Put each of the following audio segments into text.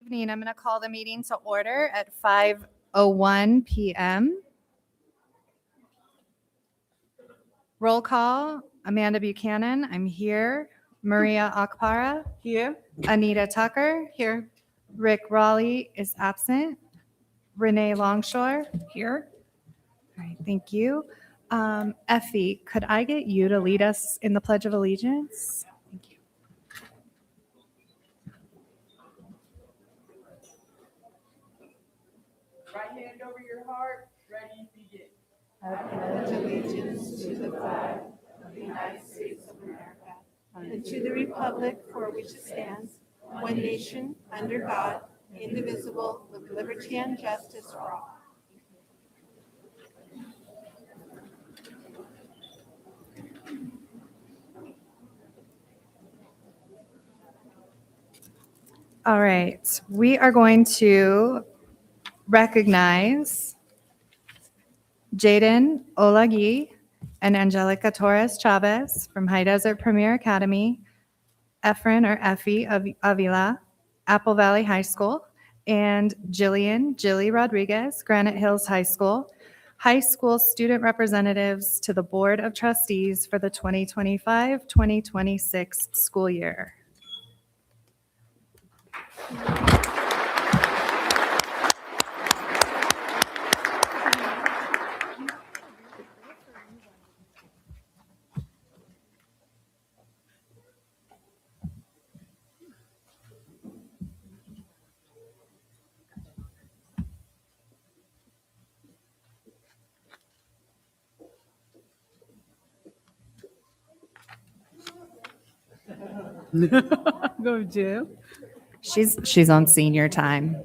Evening. I'm going to call the meeting to order at 5:01 p.m. Roll call. Amanda Buchanan, I'm here. Maria Akpara, Here. Anita Tucker, Here. Rick Raleigh is absent. Renee Longshore. Here. All right, thank you. Effie, could I get you to lead us in the Pledge of Allegiance? Thank you. Right hand over your heart, ready, begin. I pledge allegiance to the flag of the United States of America and to the republic for which it stands, one nation, under God, indivisible, with liberty and justice for all. All right, we are going to recognize Jaden Olagi and Angelica Torres Chavez from High Desert Premier Academy, Efren or Effie Avila, Apple Valley High School, and Jilly Rodriguez, Granite Hills High School student representatives to the Board of Trustees for the 2025-2026 school year. Go, Jill. She's on senior time.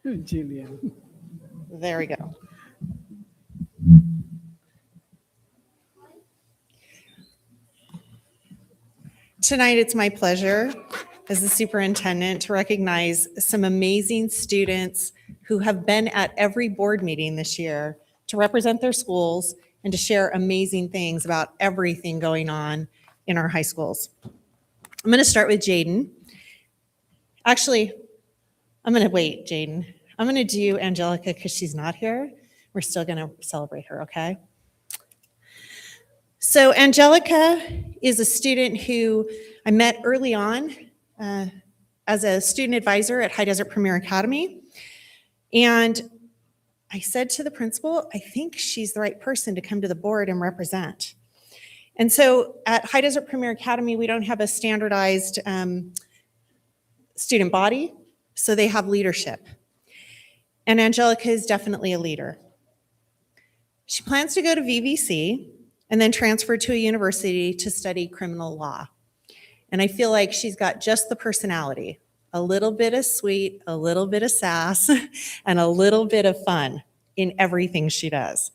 Jillian. There we go. Tonight, it's my pleasure as the superintendent to recognize some amazing students who have been at every board meeting this year to represent their schools and to share amazing things about everything going on in our high schools. I'm going to start with Jaden. Actually, I'm going to wait, Jaden. I'm going to do Angelica because she's not here. We're still going to celebrate her, okay? So Angelica is a student who I met early on as a student advisor at High Desert Premier Academy. And I said to the principal, I think she's the right person to come to the board and represent. And so at High Desert Premier Academy, we don't have a standardized student body, so they have leadership. And Angelica is definitely a leader. She plans to go to VVC and then transfer to a university to study criminal law. And I feel like she's got just the personality, a little bit of sweet, a little bit of sass, and a little bit of fun in everything she does.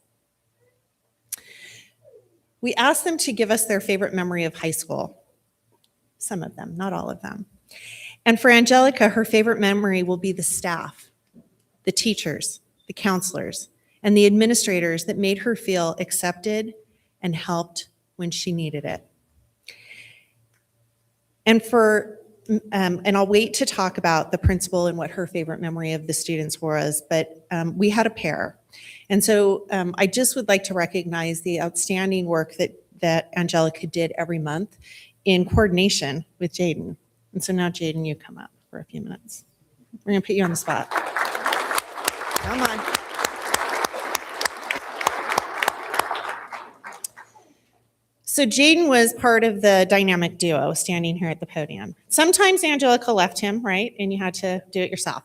We asked them to give us their favorite memory of high school. Some of them, not all of them. And for Angelica, her favorite memory will be the staff, the teachers, the counselors, and the administrators that made her feel accepted and helped when she needed it. And I'll wait to talk about the principal and what her favorite memory of the students was, but we had a pair. And so I just would like to recognize the outstanding work that Angelica did every month in coordination with Jaden. And so now, Jaden, you come up for a few minutes. We're gonna put you on the spot. Come on. So Jaden was part of the dynamic duo standing here at the podium. Sometimes Angelica left him, right? And you had to do it yourself.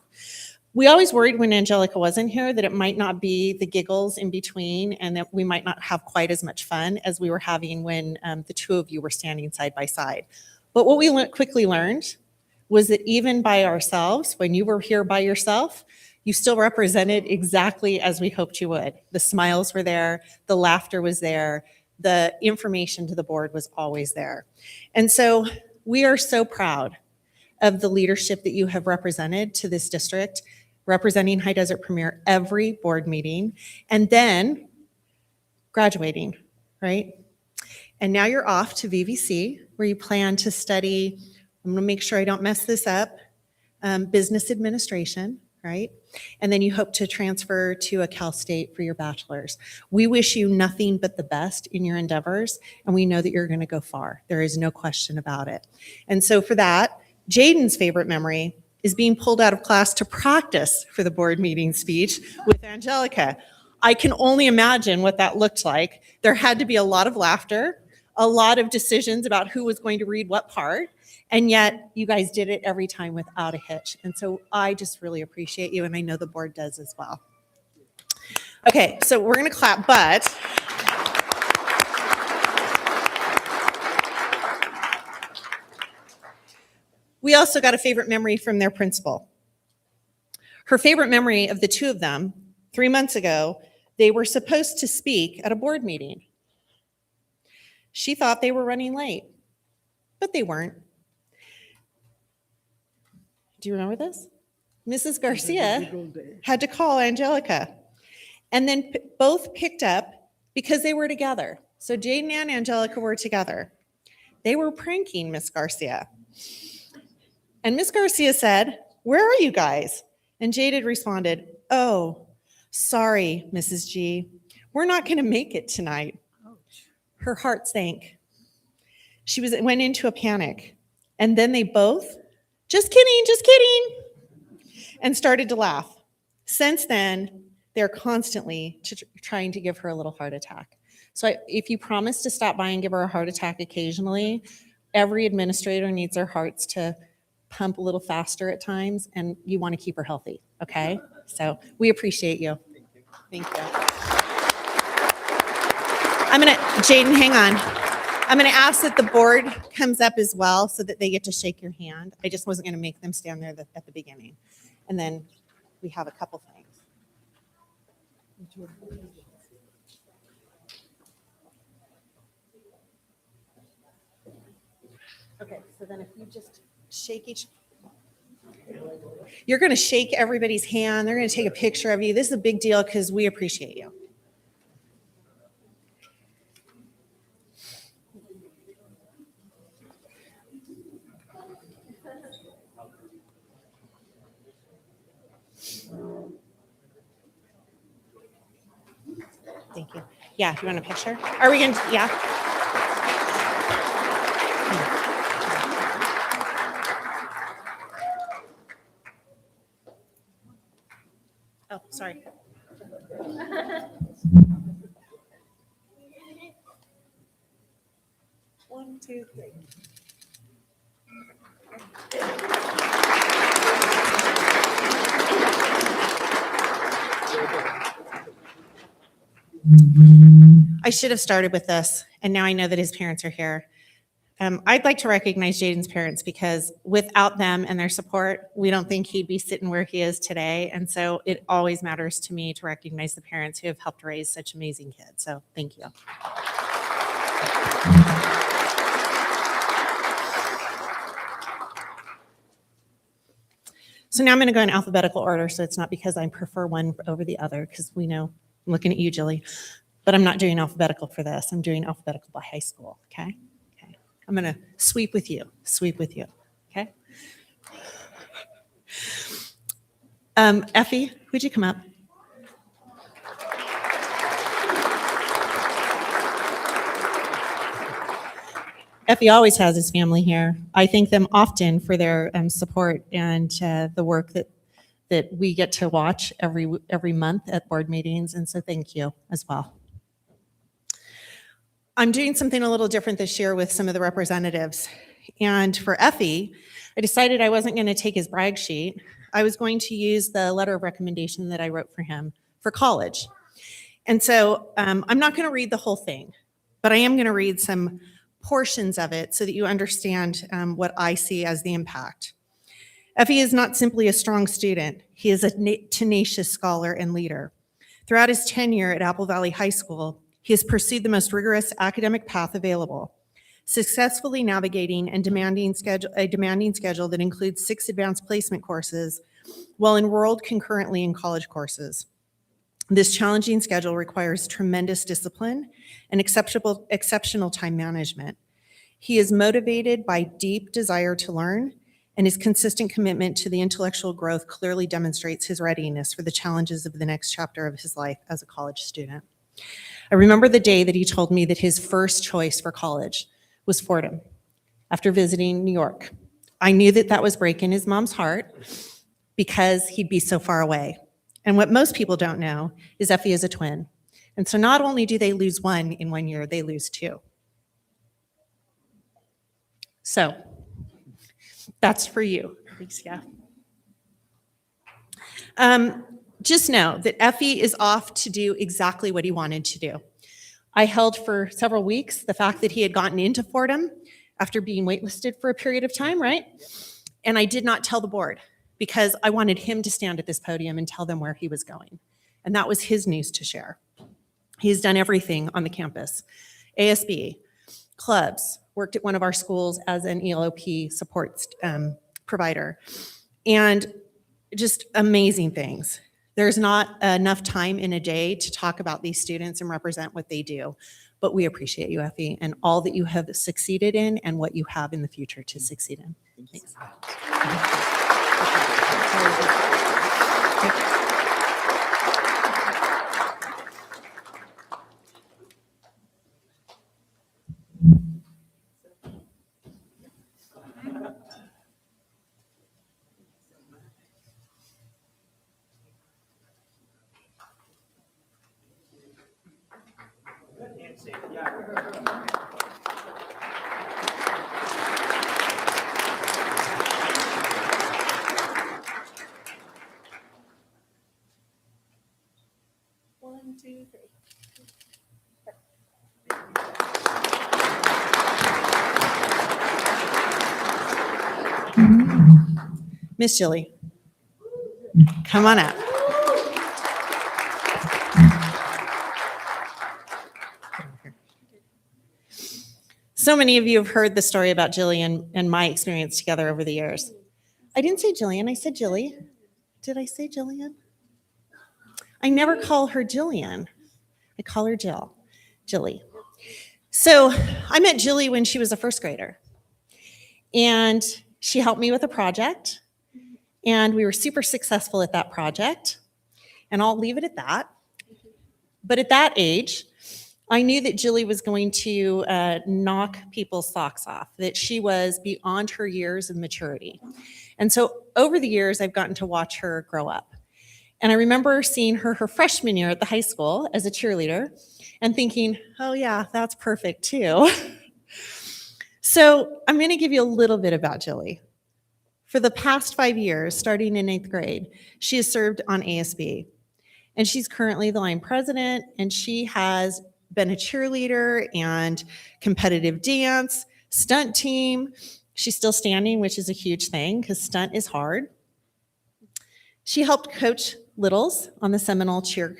We always worried when Angelica wasn't here that it might not be the giggles in between and that we might not have quite as much fun as we were having when the two of you were standing side by side. But what we quickly learned was that even by ourselves, when you were here by yourself, you still represented exactly as we hoped you would. The smiles were there, the laughter was there, the information to the board was always there. And so we are so proud of the leadership that you have represented to this district, representing High Desert Premier every board meeting, and then graduating, right? And now you're off to VVC, where you plan to study, I'm going to make sure I don't mess this up, business administration, right? And then you hope to transfer to a Cal State for your bachelor's. We wish you nothing but the best in your endeavors, and we know that you're going to go far. There is no question about it. And so for that, Jaden's favorite memory is being pulled out of class to practice for the board meeting speech with Angelica. I can only imagine what that looked like. There had to be a lot of laughter, a lot of decisions about who was going to read what part, and yet you guys did it every time without a hitch. And so I just really appreciate you, and I know the board does as well. Okay, so we're going to clap, but we also got a favorite memory from their principal. Her favorite memory of the two of them, 3 months ago, they were supposed to speak at a board meeting. She thought they were running late, but they weren't. Do you remember this? Mrs. Garcia had to call Angelica, and then both picked up because they were together. So Jaden and Angelica were together. They were pranking Miss Garcia. And Miss Garcia said, "Where are you guys?" And Jaded responded, "Oh, sorry, Mrs. G. We're not going to make it tonight." Her heart sank. She went into a panic. And then they both, just kidding, and started to laugh. Since then, they're constantly trying to give her a little heart attack. So if you promise to stop by and give her a heart attack occasionally, every administrator needs their hearts to pump a little faster at times, and you want to keep her healthy, okay? So we appreciate you. Thank you. Jaden, hang on. I'm gonna ask that the board comes up as well so that they get to shake your hand. I just wasn't gonna make them stand there at the beginning. And then we have a couple things. Okay, so then if you just shake you're gonna shake everybody's hand. They're gonna take a picture of you. This is a big deal because we appreciate you. Thank you. Yeah, you want a picture? Are we gonna, yeah? Oh, sorry. One, two, three. I should have started with this, and now I know that his parents are here. I'd like to recognize Jaden's parents because without them and their support, we don't think he'd be sitting where he is today. And so it always matters to me to recognize the parents who have helped raise such amazing kids. So thank you. So now I'm going to go in alphabetical order. So it's not because I prefer one over the other, because we know, I'm looking at you, Jilly, but I'm not doing alphabetical for this. I'm doing alphabetical by high school. Okay. I'm going to sweep with you, okay? Effie, would you come up? Effie always has his family here. I thank them often for their support and the work that we get to watch every month at board meetings, and so thank you as well. I'm doing something a little different this year with some of the representatives. And for Effie, I decided I wasn't going to take his brag sheet. I was going to use the letter of recommendation that I wrote for him for college. And so I'm not going to read the whole thing, but I am going to read some portions of it so that you understand what I see as the impact. Effie is not simply a strong student. He is a tenacious scholar and leader. Throughout his tenure at Apple Valley High School, he has pursued the most rigorous academic path available, successfully navigating a demanding schedule that includes 6 advanced placement courses while enrolled concurrently in college courses. This challenging schedule requires tremendous discipline and exceptional time management. He is motivated by deep desire to learn, and his consistent commitment to the intellectual growth clearly demonstrates his readiness for the challenges of the next chapter of his life as a college student. I remember the day that he told me that his first choice for college was Fordham after visiting New York. I knew that that was breaking his mom's heart because he'd be so far away. And what most people don't know is Effie is a twin. And so not only do they lose one in 1 year, they lose two. So that's for you, Alicia. Just know that Effie is off to do exactly what he wanted to do. I held for several weeks the fact that he had gotten into Fordham after being waitlisted for a period of time, right? And I did not tell the board because I wanted him to stand at this podium and tell them where he was going. And that was his news to share. He's done everything on the campus. ASB, clubs, worked at one of our schools as an ELOP support provider, and just amazing things. There's not enough time in a day to talk about these students and represent what they do, but we appreciate you, Effie, and all that you have succeeded in and what you have in the future to succeed in. Thanks. One, two, three. Miss Jilly, come on up. So many of you have heard the story about Jillian and my experience together over the years. I didn't say Jillian, I said Jilly. Did I say Jillian? I never call her Jillian. I call her Jill, Jilly. So I met Jilly when she was a first grader. And she helped me with a project. And we were super successful at that project. And I'll leave it at that. But at that age, I knew that Jilly was going to knock people's socks off, that she was beyond her years of maturity. And so over the years, I've gotten to watch her grow up. And I remember seeing her freshman year at the high school as a cheerleader and thinking, oh yeah, that's perfect too. So I'm going to give you a little bit about Jilly. For the past 5 years, starting in 8th grade, she has served on ASB. And she's currently the line president, and she has been a cheerleader and competitive dance, stunt team. She's still standing, which is a huge thing because stunt is hard. She helped coach littles on the Seminole cheer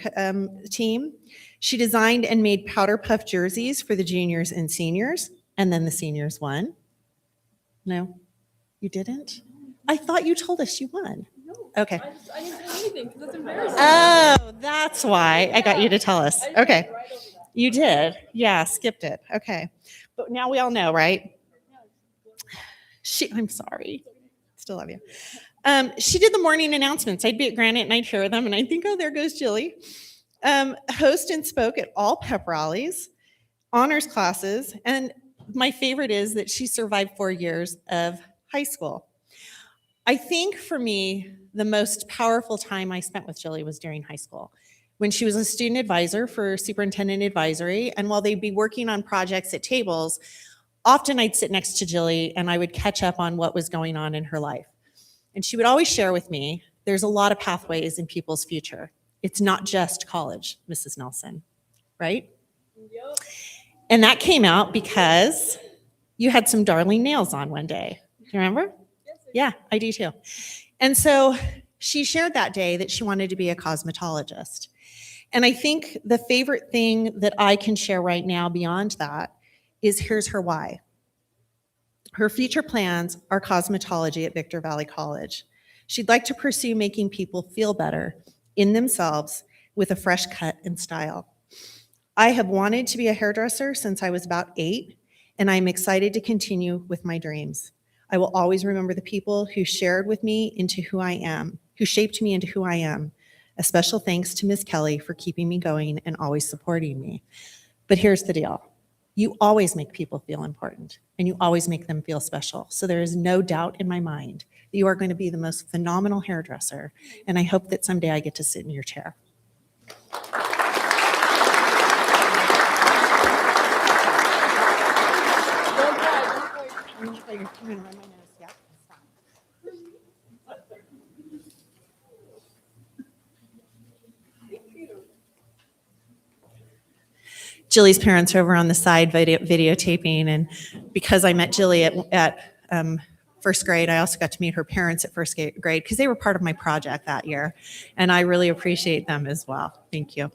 team. She designed and made powder puff jerseys for the juniors and seniors, and then the seniors won. No, you didn't? I thought you told us you won. No. Okay. I didn't say anything because that's embarrassing. Oh, that's why I got you to tell us. I just Okay. went right over that. You did. Yeah, skipped it. Okay. But now we all know, right? I'm sorry. Still love you. She did the morning announcements. I'd be at Granite and I'd hear them and I'd think, oh, there goes Jilly. Host and spoke at all pep rallies, honors classes, and my favorite is that she survived 4 years of high school. I think for me, the most powerful time I spent with Jilly was during high school, when she was a student advisor for superintendent advisory. And while they'd be working on projects at tables, often I'd sit next to Jilly and I would catch up on what was going on in her life. And she would always share with me, there's a lot of pathways in people's future. It's not just college, Mrs. Nelson, right? Yep. And that came out because you had some darling nails on one day. Do you remember? Yes, I Yeah, I do too. And so she shared that day that she wanted to be a cosmetologist. And I think the favorite thing that I can share right now beyond that is here's her why. Her future plans are cosmetology at Victor Valley College. She'd like to pursue making people feel better in themselves with a fresh cut and style. I have wanted to be a hairdresser since I was about 8, and I'm excited to continue with my dreams. I will always remember the people who shared with me into who I am, who shaped me into who I am. A special thanks to Ms. Kelly for keeping me going and always supporting me. But here's the deal. You always make people feel important, and you always make them feel special. So there is no doubt in my mind that you are going to be the most phenomenal hairdresser, and I hope that someday I get to sit in your chair. I'm gonna run my nose. Yep, stop. Jilly's parents are over on the side videotaping, and because I met Jilly at first grade, I also got to meet her parents at first grade because they were part of my project that year, and I really appreciate them as well. Thank you.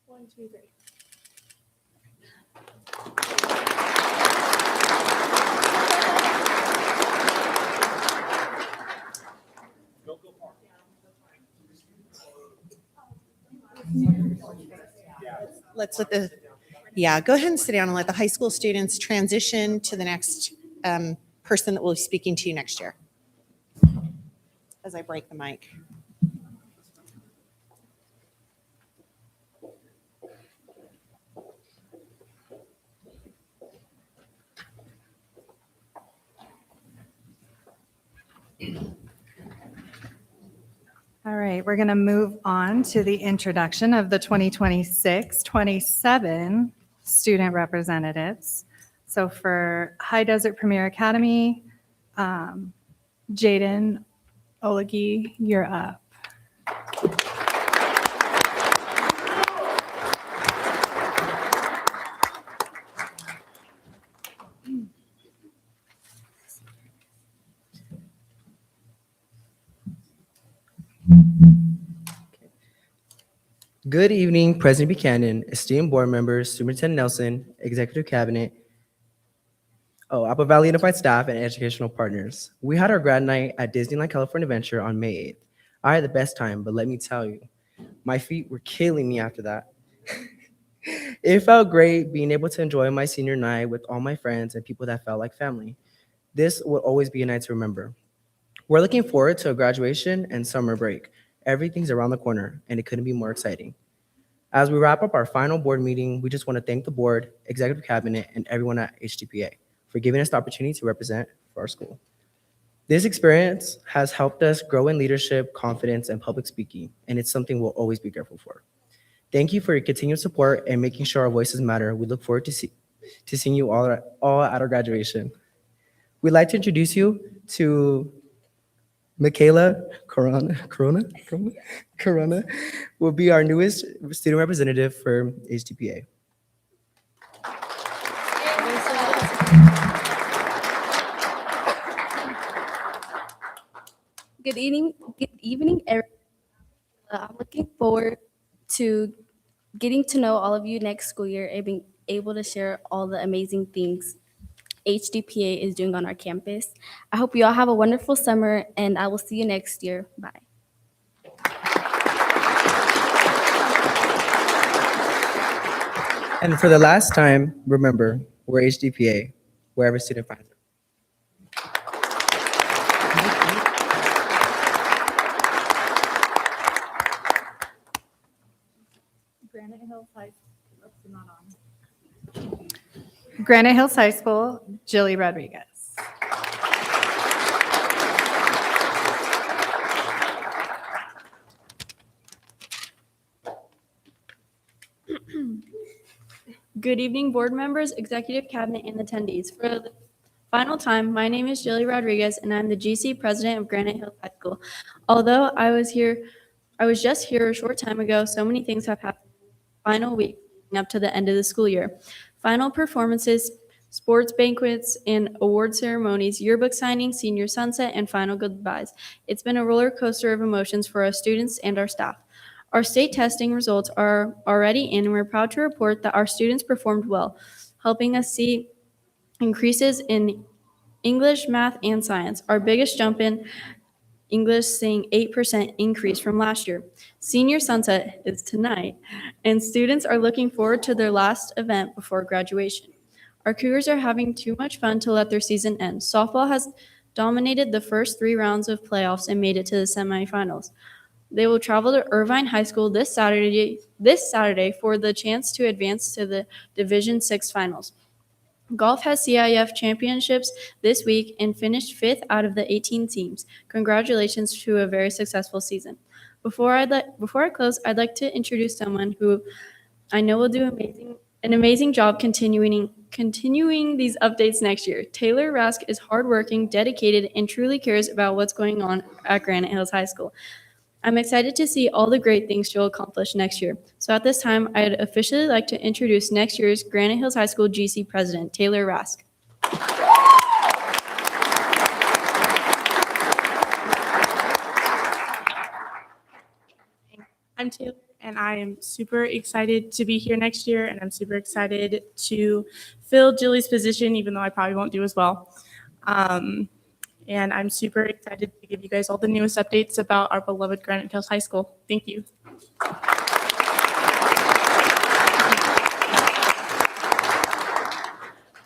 One, two, three. Let's let the, yeah, go ahead and sit down and let the high school students transition to the next person that will be speaking to you next year. As I break the mic. All right, we're going to move on to the introduction of the 2026-27 student representatives. So for High Desert Premier Academy, Jaden Olagi, you're up. Good evening, President Buchanan, esteemed board members, Superintendent Nelson, Executive Cabinet, Apple Valley Unified staff, and educational partners. We had our grad night at Disneyland California Adventure on May 8th. I had the best time, but let me tell you, my feet were killing me after that. It felt great being able to enjoy my senior night with all my friends and people that felt like family. This will always be a night to remember. We're looking forward to a graduation and summer break. Everything's around the corner, and it couldn't be more exciting. As we wrap up our final board meeting, we just want to thank the board, executive cabinet, and everyone at HDPA for giving us the opportunity to represent for our school. This experience has helped us grow in leadership, confidence, and public speaking, and it's something we'll always be grateful for. Thank you for your continued support and making sure our voices matter. We look forward to seeing you all at our graduation. We'd like to introduce you to Michaela Corona will be our newest student representative for HDPA. Good evening, everyone. I'm looking forward to getting to know all of you next school year and being able to share all the amazing things HDPA is doing on our campus. I hope you all have a wonderful summer, and I will see you next year. Bye. And for the last time, remember, we're HDPA, wherever student finds it. Granite Hills High School, Jilly Rodriguez. Good evening, board members, executive cabinet, and attendees. For the final time, my name is Jilly Rodriguez, and I'm the GC president of Granite Hills High School. Although I was just here a short time ago, so many things have happened final week leading up to the end of the school year. Final performances, sports banquets, and award ceremonies, yearbook signing, senior sunset, and final goodbyes. It's been a roller coaster of emotions for our students and our staff. Our state testing results are already in, and we're proud to report that our students performed well, helping us see increases in English, math, and science. Our biggest jump in English, seeing 8% increase from last year. Senior Sunset is tonight, and students are looking forward to their last event before graduation. Our Cougars are having too much fun to let their season end. Softball has dominated the first 3 rounds of playoffs and made it to the semifinals. They will travel to Irvine High School this Saturday for the chance to advance to the Division 6 finals. Golf has CIF championships this week and finished 5th out of the 18 teams. Congratulations to a very successful season. Before I close, I'd like to introduce someone who I know will do an amazing job continuing these updates next year. Taylor Rask is hardworking, dedicated, and truly cares about what's going on at Granite Hills High School. I'm excited to see all the great things she'll accomplish next year. So at this time, I'd officially like to introduce next year's Granite Hills High School GC President, Taylor Rask. I'm Taylor, and I am super excited to be here next year, and I'm super excited to fill Jilly's position, even though I probably won't do as well. And I'm super excited to give you guys all the newest updates about our beloved Granite Hills High School. Thank you.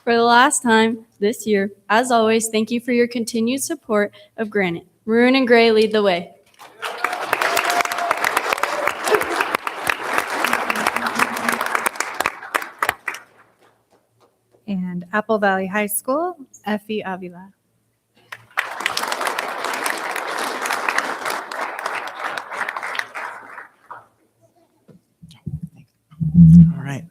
For the last time this year, as always, thank you for your continued support of Granite. Maroon and gray lead the way. And Apple Valley High School, Effie Avila. All right.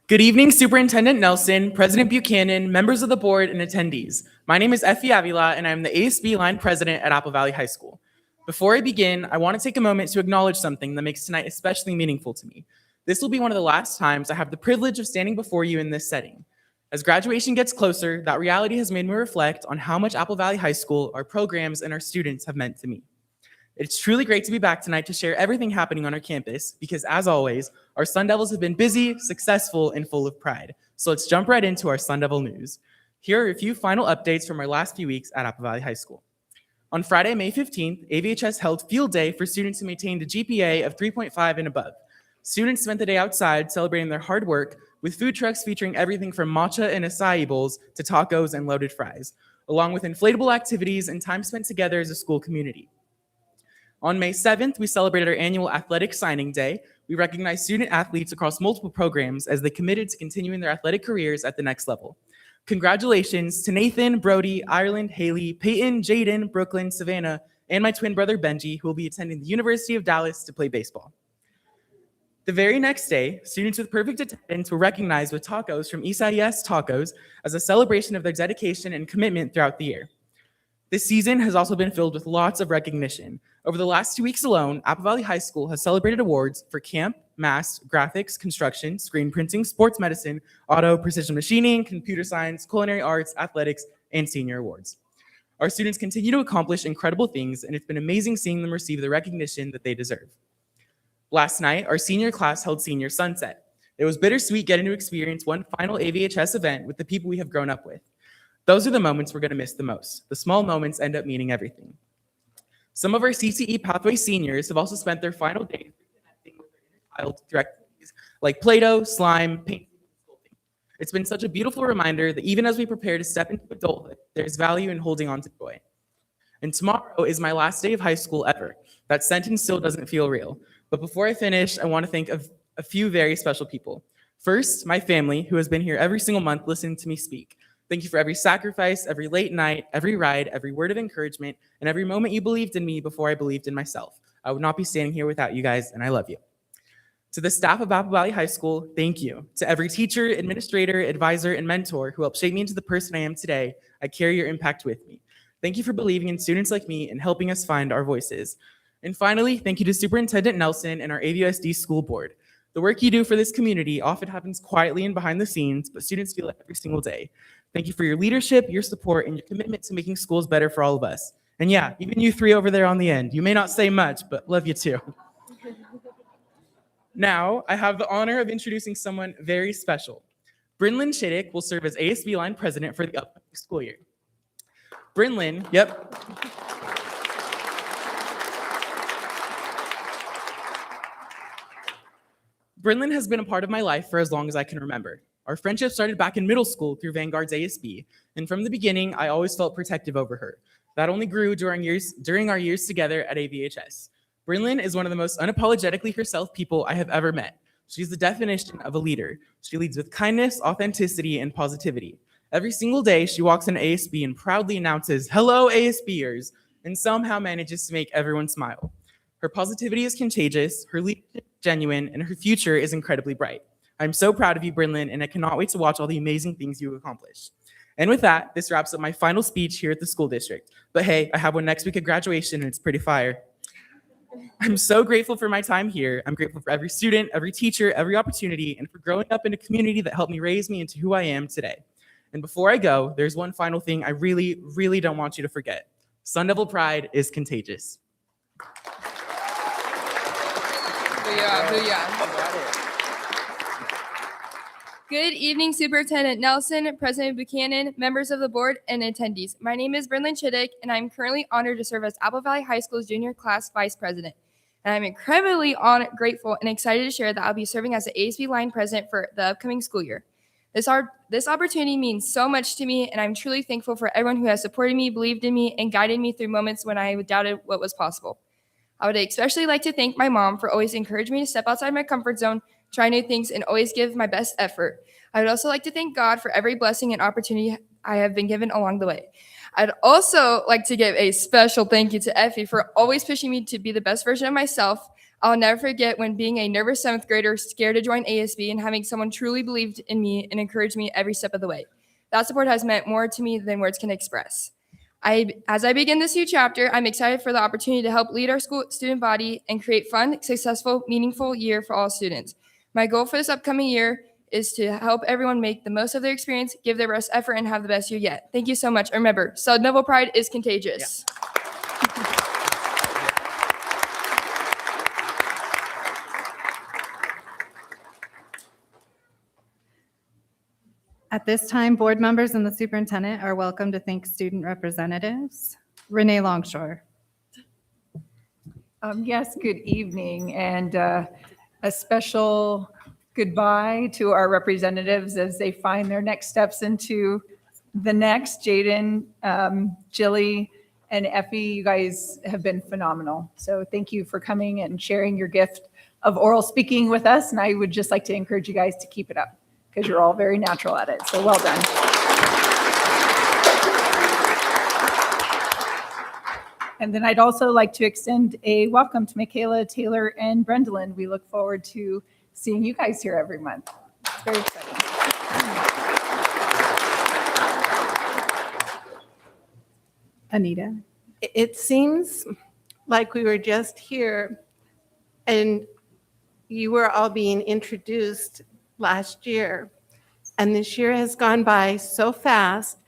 Good evening, Superintendent Nelson, President Buchanan, members of the board, and attendees. My name is Effie Avila, and I'm the ASB line president at Apple Valley High School. Before I begin, I want to take a moment to acknowledge something that makes tonight especially meaningful to me. This will be one of the last times I have the privilege of standing before you in this setting. As graduation gets closer, that reality has made me reflect on how much Apple Valley High School, our programs, and our students have meant to me. It's truly great to be back tonight to share everything happening on our campus because, as always, our Sun Devils have been busy, successful, and full of pride. So let's jump right into our Sun Devil news. Here are a few final updates from our last few weeks at Apple Valley High School. On Friday, May 15th, AVHS held Field Day for students who maintained a GPA of 3.5 and above. Students spent the day outside celebrating their hard work with food trucks featuring everything from matcha and acai bowls to tacos and loaded fries, along with inflatable activities and time spent together as a school community. On May 7th, we celebrated our annual Athletic Signing Day. We recognized student athletes across multiple programs as they committed to continuing their athletic careers at the next level. Congratulations to Nathan, Brody, Ireland, Haley, Peyton, Jaden, Brooklyn, Savannah, and my twin brother Benji, who will be attending the University of Dallas to play baseball. The very next day, students with perfect attendance were recognized with tacos from ECIS Tacos as a celebration of their dedication and commitment throughout the year. This season has also been filled with lots of recognition. Over the last 2 weeks alone, Apple Valley High School has celebrated awards for camp, math, graphics, construction, screen printing, sports medicine, auto, precision machining, computer science, culinary arts, athletics, and senior awards. Our students continue to accomplish incredible things, and it's been amazing seeing them receive the recognition that they deserve. Last night, our senior class held Senior Sunset. It was bittersweet getting to experience one final AVHS event with the people we have grown up with. Those are the moments we're going to miss the most. The small moments end up meaning everything. Some of our CCE Pathway seniors have also spent their final days reconnecting with their inner child through activities like Play-Doh, slime, painting, and sculpting. It's been such a beautiful reminder that even as we prepare to step into adulthood, there's value in holding on to joy. And tomorrow is my last day of high school ever. That sentence still doesn't feel real. But before I finish, I want to think of a few very special people. First, my family, who has been here every single month listening to me speak. Thank you for every sacrifice, every late night, every ride, every word of encouragement, and every moment you believed in me before I believed in myself. I would not be standing here without you guys, and I love you. To the staff of Apple Valley High School, thank you. To every teacher, administrator, advisor, and mentor who helped shape me into the person I am today, I carry your impact with me. Thank you for believing in students like me and helping us find our voices. And finally, thank you to Superintendent Nelson and our AVUSD School Board. The work you do for this community often happens quietly and behind the scenes, but students feel it every single day. Thank you for your leadership, your support, and your commitment to making schools better for all of us. And yeah, even you three over there on the end, you may not say much, but love you too. Now, I have the honor of introducing someone very special. Brynlyn Chittick will serve as ASB line president for the upcoming school year. Brynlyn, yep. Brynlyn has been a part of my life for as long as I can remember. Our friendship started back in middle school through Vanguard's ASB, and from the beginning, I always felt protective over her. That only grew during our years together at AVHS. Brynlyn is one of the most unapologetically herself people I have ever met. She's the definition of a leader. She leads with kindness, authenticity, and positivity. Every single day, she walks in ASB and proudly announces, "Hello, ASBers," and somehow manages to make everyone smile. Her positivity is contagious, her leadership is genuine, and her future is incredibly bright. I'm so proud of you, Brynlyn, and I cannot wait to watch all the amazing things you accomplish. And with that, this wraps up my final speech here at the school district. But hey, I have one next week at graduation, and it's pretty fire. I'm so grateful for my time here. I'm grateful for every student, every teacher, every opportunity, and for growing up in a community that helped me raise me into who I am today. And before I go, there's one final thing I really, really don't want you to forget. Sun Devil pride is contagious. Good evening, Superintendent Nelson, President Buchanan, members of the board, and attendees. My name is Brynlyn Chittick, and I'm currently honored to serve as Apple Valley High School's junior class vice president. And I'm incredibly grateful and excited to share that I'll be serving as the ASB line president for the upcoming school year. This opportunity means so much to me, and I'm truly thankful for everyone who has supported me, believed in me, and guided me through moments when I doubted what was possible. I would especially like to thank my mom for always encouraging me to step outside my comfort zone, try new things, and always give my best effort. I would also like to thank God for every blessing and opportunity I have been given along the way. I'd also like to give a special thank you to Effie for always pushing me to be the best version of myself. I'll never forget when being a nervous 7th grader, scared to join ASB, and having someone truly believed in me and encouraged me every step of the way. That support has meant more to me than words can express. As I begin this new chapter, I'm excited for the opportunity to help lead our school student body and create fun, successful, meaningful year for all students. My goal for this upcoming year is to help everyone make the most of their experience, give their best effort, and have the best year yet. Thank you so much. And remember, Sun Devil pride is contagious. At this time, board members and the superintendent are welcome to thank student representatives. Renee Longshore. Yes, good evening, and a special goodbye to our representatives as they find their next steps into the next. Jaden, Jilly, and Effie, you guys have been phenomenal. So thank you for coming and sharing your gift of oral speaking with us, and I would just like to encourage you guys to keep it up because you're all very natural at it, so well done. And then I'd also like to extend a welcome to Michaela, Taylor, and Brendolyn. We look forward to seeing you guys here every month. It's very exciting. Anita. It seems like we were just here and you were all being introduced last year, and this year has gone by so fast.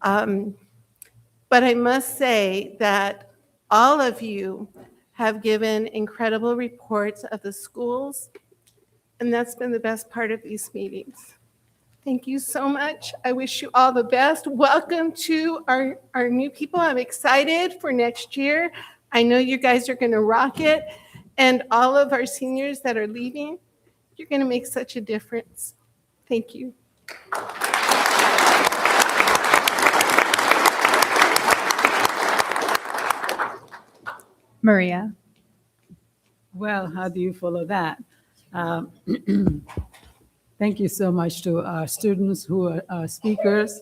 But I must say that all of you have given incredible reports of the schools, and that's been the best part of these meetings. Thank you so much. I wish you all the best. Welcome to our new people. I'm excited for next year. I know you guys are going to rock it, and all of our seniors that are leaving, you're going to make such a difference. Thank you. Maria. Well, how do you follow that? Thank you so much to our students who are speakers.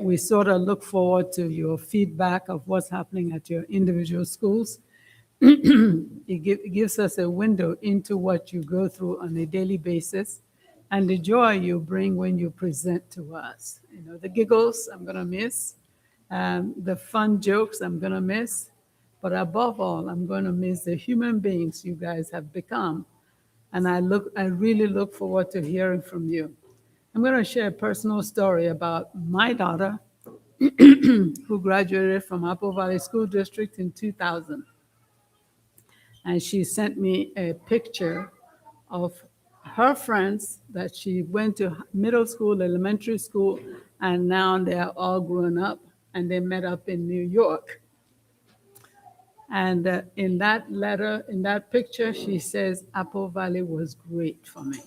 We sort of look forward to your feedback of what's happening at your individual schools. It gives us a window into what you go through on a daily basis and the joy you bring when you present to us. You know, the giggles I'm going to miss, the fun jokes I'm going to miss, but above all, I'm going to miss the human beings you guys have become. And I really look forward to hearing from you. I'm going to share a personal story about my daughter who graduated from Apple Valley School District in 2000. And she sent me a picture of her friends that she went to middle school, elementary school, and now they are all grown up and they met up in New York. And in that letter, in that picture, she says, Apple Valley was great for me.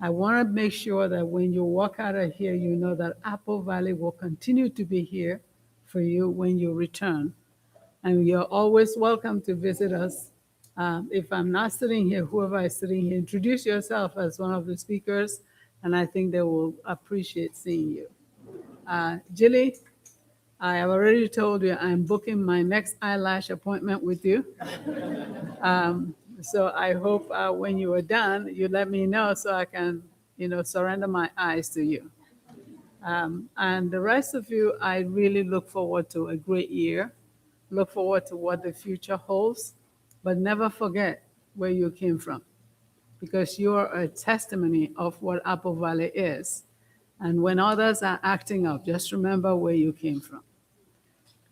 I want to make sure that when you walk out of here, you know that Apple Valley will continue to be here for you when you return. And you're always welcome to visit us. If I'm not sitting here, whoever is sitting here, introduce yourself as one of the speakers, and I think they will appreciate seeing you. Jilly, I have already told you I'm booking my next eyelash appointment with you. So I hope when you are done, you let me know so I can, surrender my eyes to you. And the rest of you, I really look forward to a great year. Look forward to what the future holds, but never forget where you came from, because you are a testimony of what Apple Valley is. And when others are acting up, just remember where you came from.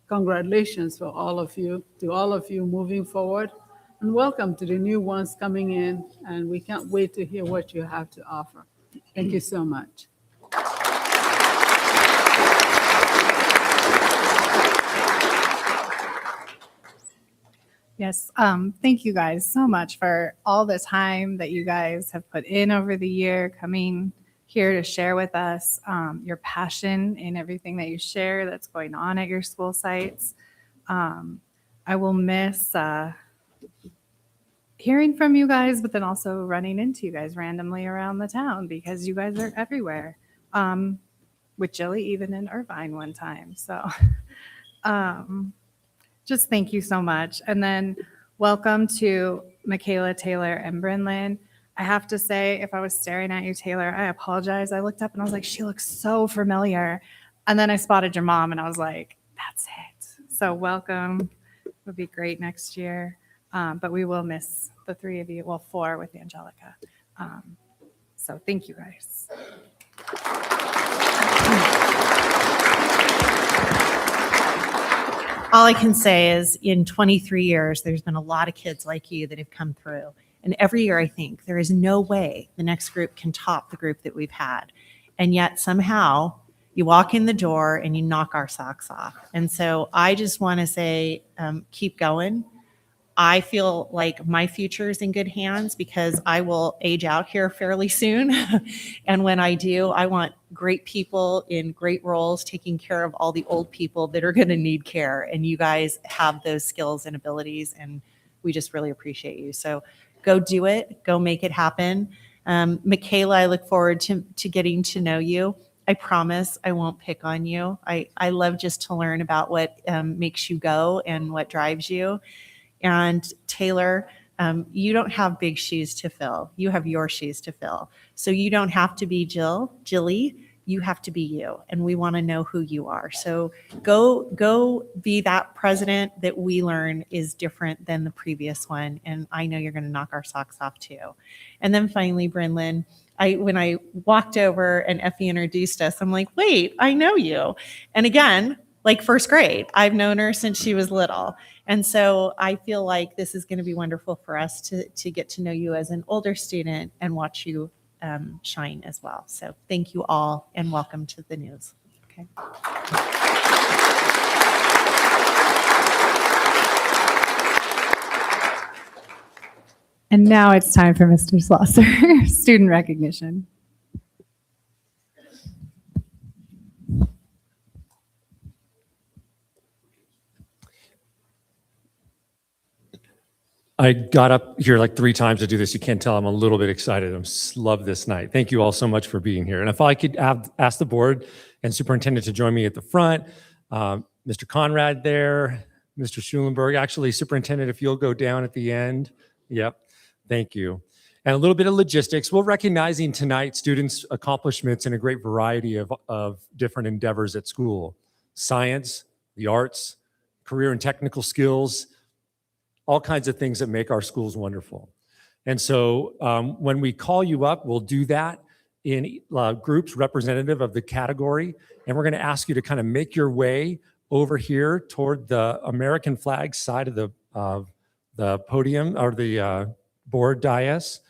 Congratulations for all of you, to all of you moving forward, and welcome to the new ones coming in, and we can't wait to hear what you have to offer. Thank you so much. Yes, thank you guys so much for all the time that you guys have put in over the year, coming here to share with us your passion in everything that you share that's going on at your school sites. I will miss hearing from you guys, but then also running into you guys randomly around the town because you guys are everywhere. With Jilly, even in Irvine one time. So just thank you so much. And then welcome to Michaela, Taylor, and Brinlin. I have to say, if I was staring at you, Taylor, I apologize. I looked up and I was like, she looks so familiar. And then I spotted your mom and I was like, that's it. So welcome. It would be great next year. But we will miss the three of you, well, four with Angelica. So thank you guys. All I can say is in 23 years, there's been a lot of kids like you that have come through. And every year I think there is no way the next group can top the group that we've had. And yet somehow you walk in the door and you knock our socks off. And so I just want to say, keep going. I feel like my future is in good hands because I will age out here fairly soon. And when I do, I want great people in great roles taking care of all the old people that are going to need care. And you guys have those skills and abilities, and we just really appreciate you. So go do it. Go make it happen. Michaela, I look forward to getting to know you. I promise I won't pick on you. I love just to learn about what makes you go and what drives you. And Taylor, you don't have big shoes to fill. You have your shoes to fill. So you don't have to be Jilly. You have to be you. And we want to know who you are. So go be that president that we learn is different than the previous one. And I know you're going to knock our socks off too. And then finally, Brinlin, when I walked over and Effie introduced us, I'm like, wait, I know you. And again, like first grade, I've known her since she was little. And so I feel like this is going to be wonderful for us to get to know you as an older student and watch you shine as well. So thank you all and welcome to the news. Okay. And now it's time for Mr. Schlosser, student recognition. I got up here like 3 times to do this. You can't tell I'm a little bit excited. I love this night. Thank you all so much for being here. And if I could ask the board and superintendent to join me at the front, Mr. Conrad there, Mr. Schulenberg, actually superintendent, if you'll go down at the end. Yep, thank you. And a little bit of logistics. We're recognizing tonight students' accomplishments in a great variety of different endeavors at school. Science, the arts, career and technical skills, all kinds of things that make our schools wonderful. And so when we call you up, we'll do that in groups representative of the category. And we're going to ask you to kind of make your way over here toward the American flag side of the podium or the board dais.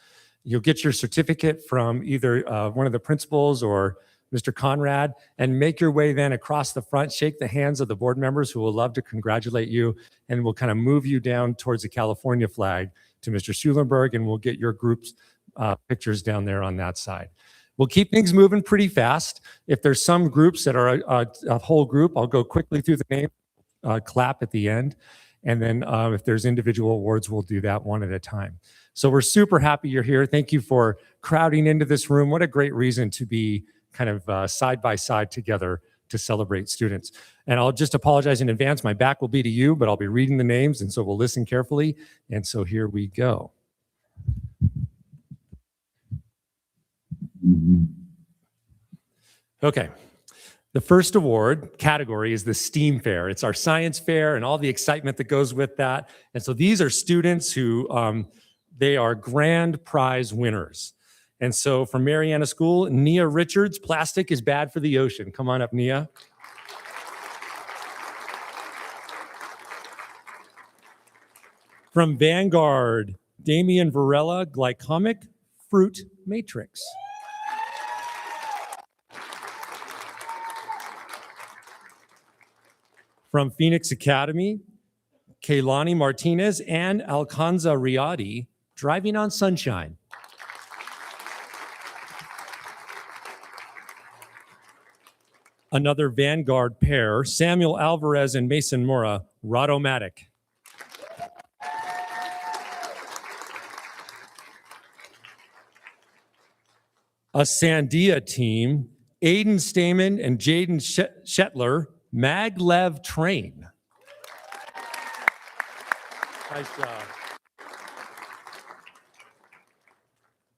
You'll get your certificate from either one of the principals or Mr. Conrad, and make your way then across the front, shake the hands of the board members who will love to congratulate you, and we'll kind of move you down towards the California flag to Mr. Schulenberg, and we'll get your group's pictures down there on that side. We'll keep things moving pretty fast. If there's some groups that are a whole group, I'll go quickly through the name, clap at the end, and then if there's individual awards, we'll do that one at a time. So we're super happy you're here. Thank you for crowding into this room. What a great reason to be kind of side by side together to celebrate students. And I'll just apologize in advance. My back will be to you, but I'll be reading the names, and so we'll listen carefully. And so here we go. Okay. The first award category is the STEAM Fair. It's our science fair and all the excitement that goes with that. And so these are students who, they are grand prize winners. And so from Mariana School, Nia Richards, plastic is bad for the ocean. Come on up, Nia. From Vanguard, Damian Varela, glycomic fruit matrix. From Phoenix Academy, Kaylani Martinez and Alcanza Riadi, driving on sunshine. Another Vanguard pair, Samuel Alvarez and Mason Mora, Rodomatic. A Sandia team, Aiden Stamen and Jaden Shetler, Maglev Train. Nice job.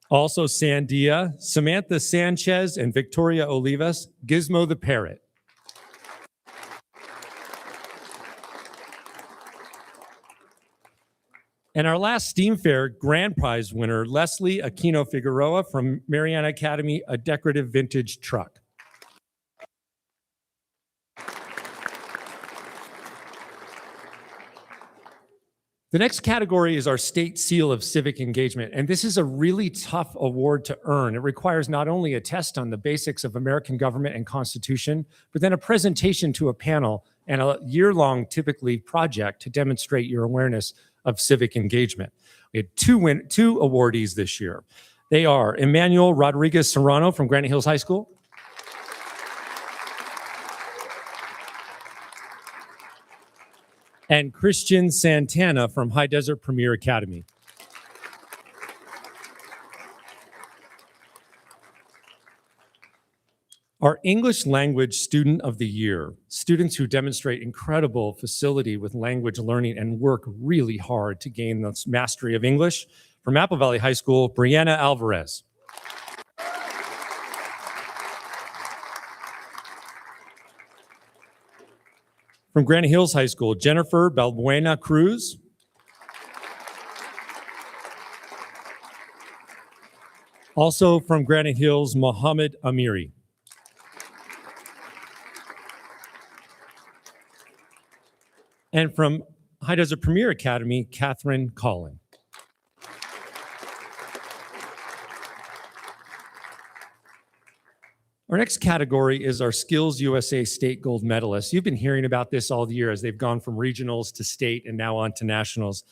Also Sandia, Samantha Sanchez and Victoria Olivas, Gizmo the Parrot. And our last STEAM Fair grand prize winner, Leslie Aquino Figueroa from Mariana Academy, a decorative vintage truck. The next category is our State Seal of Civic Engagement, and this is a really tough award to earn. It requires not only a test on the basics of American government and Constitution, but then a presentation to a panel and a year-long, typically, project to demonstrate your awareness of civic engagement. We had two awardees this year. They are Emmanuel Rodriguez Serrano from Granite Hills High School, and Christian Santana from High Desert Premier Academy. Our English Language Student of the Year, students who demonstrate incredible facility with language learning and work really hard to gain this mastery of English. From Apple Valley High School, Brianna Alvarez. From Granite Hills High School, Jennifer Balbuena Cruz. Also from Granite Hills, Mohammed Amiri. And from High Desert Premier Academy, Catherine Collin. Our next category is our Skills USA State Gold Medalists. You've been hearing about this all year as they've gone from regionals to state and now on to nationals.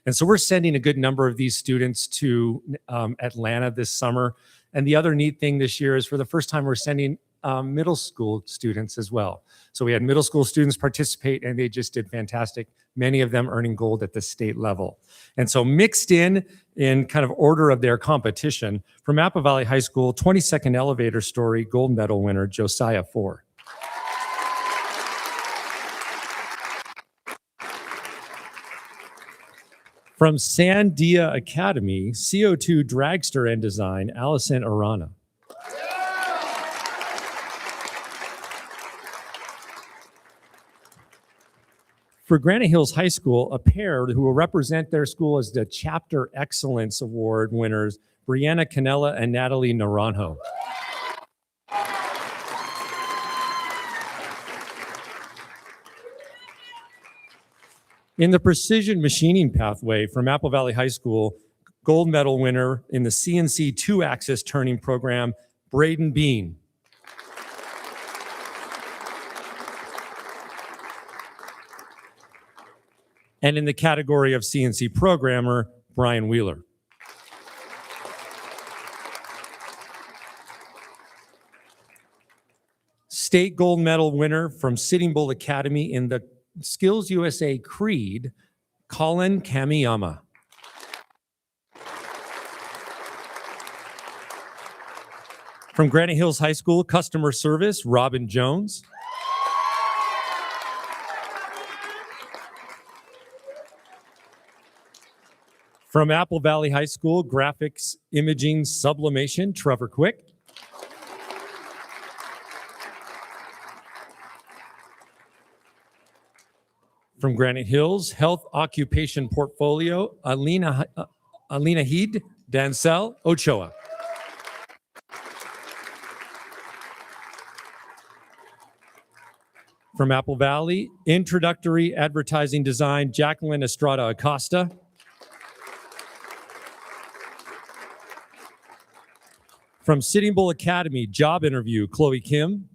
And so we're sending a good number of these students to Atlanta this summer. And the other neat thing this year is for the first time, we're sending middle school students as well. So we had middle school students participate and they just did fantastic. Many of them earning gold at the state level. And so mixed in kind of order of their competition, from Apple Valley High School, 22nd Elevator Story gold medal winner, Josiah Four. From Sandia Academy, CO2 dragster and design, Allison Arana. For Granite Hills High School, a pair who will represent their school as the Chapter Excellence Award winners, Brianna Canella and Natalie Naranjo. In the precision machining pathway from Apple Valley High School, gold medal winner in the CNC 2-axis turning program, Braden Bean. And in the category of CNC programmer, Brian Wheeler. State gold medal winner from Sitting Bull Academy in the Skills USA Creed, Colin Kamiyama. From Granite Hills High School Customer Service, Robin Jones. From Apple Valley High School Graphics Imaging Sublimation, Trevor Quick. From Granite Hills Health Occupation Portfolio, Alina Heed Dancel Ochoa. From Apple Valley, Introductory Advertising Design, Jacqueline Estrada Acosta. From Sitting Bull Academy, Job Interview, Chloe Kim.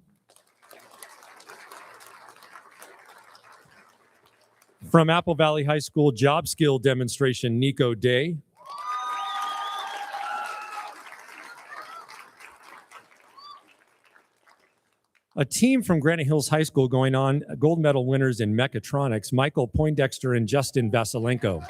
From Apple Valley High School, Job Skill Demonstration, Nico Day. A team from Granite Hills High School going on, gold medal winners in mechatronics, Michael Poindexter and Justin Vasilenko.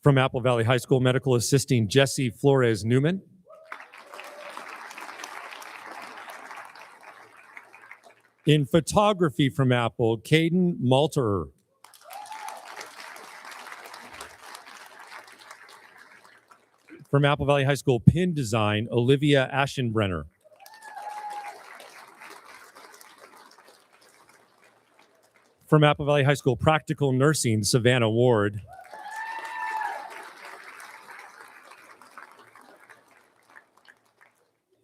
From Apple Valley High School, medical assisting Jesse Flores Newman. In photography from Apple, Caden Malterer. From Apple Valley High School, pin design, Olivia Aschenbrenner. From Apple Valley High School, practical nursing, Savannah Ward.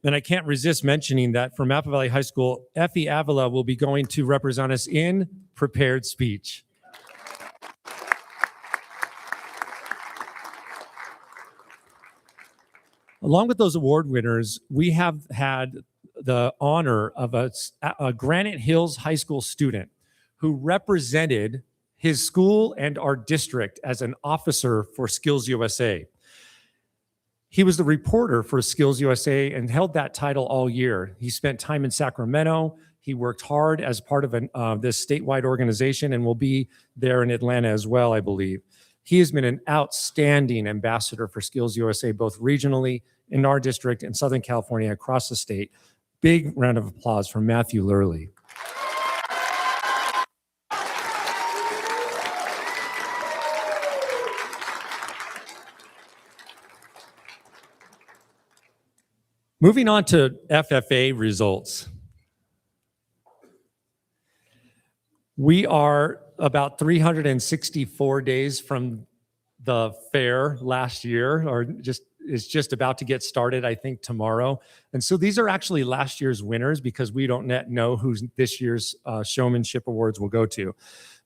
And I can't resist mentioning that from Apple Valley High School, Effie Avila will be going to represent us in prepared speech. Along with those award winners, we have had the honor of a Granite Hills High School student who represented his school and our district as an officer for Skills USA. He was the reporter for Skills USA and held that title all year. He spent time in Sacramento. He worked hard as part of this statewide organization and will be there in Atlanta as well, I believe. He has been an outstanding ambassador for Skills USA, both regionally in our district and Southern California, across the state. Big round of applause for Matthew Lurley. Moving on to FFA results. We are about 364 days from the fair last year, or it's just about to get started, I think, tomorrow. And so these are actually last year's winners because we don't yet know who this year's showmanship awards will go to.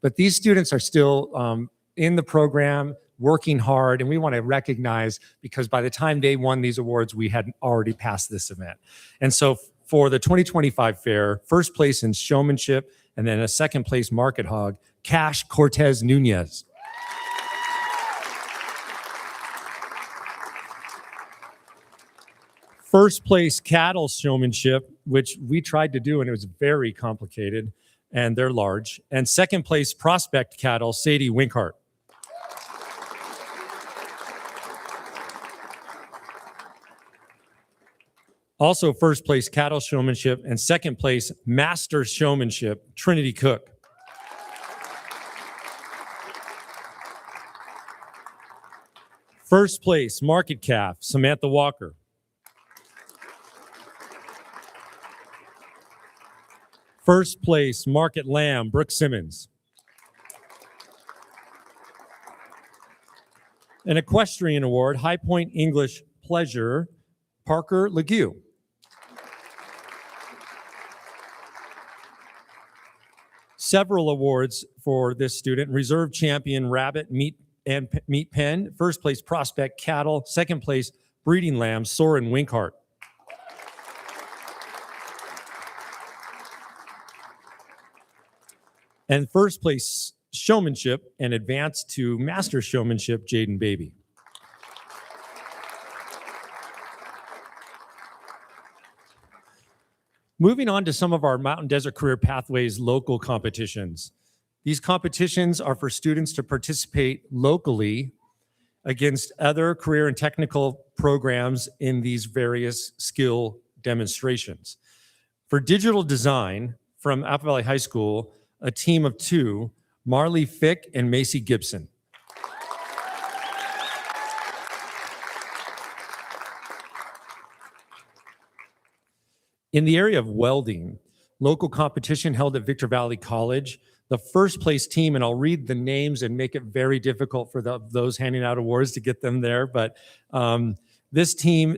But these students are still in the program, working hard, and we want to recognize because by the time they won these awards, we had already passed this event. And so for the 2025 fair, first place in showmanship, and then a second place market hog, Cash Cortez Nunez. First place cattle showmanship, which we tried to do, and it was very complicated, and they're large. And second place prospect cattle, Sadie Winkhart. Also first place cattle showmanship and second place master showmanship, Trinity Cook. First place market calf, Samantha Walker. First place market lamb, Brooke Simmons. An equestrian award, High Point English Pleasure, Parker Legue. several awards for this student: Reserve Champion Rabbit Meat Pen, first place Prospect Cattle, second place Breeding Lambs Soren Winkhart. And first place Showmanship and advanced to Master Showmanship Jaden Baby. Moving on to some of our Mountain Desert Career Pathways local competitions. These competitions are for students to participate locally against other career and technical programs in these various skill demonstrations. For digital design from Apple Valley High School, a team of 2, Marley Fick and Macy Gibson. In the area of welding, local competition held at Victor Valley College, the first place team, and I'll read the names and make it very difficult for those handing out awards to get them there, but this team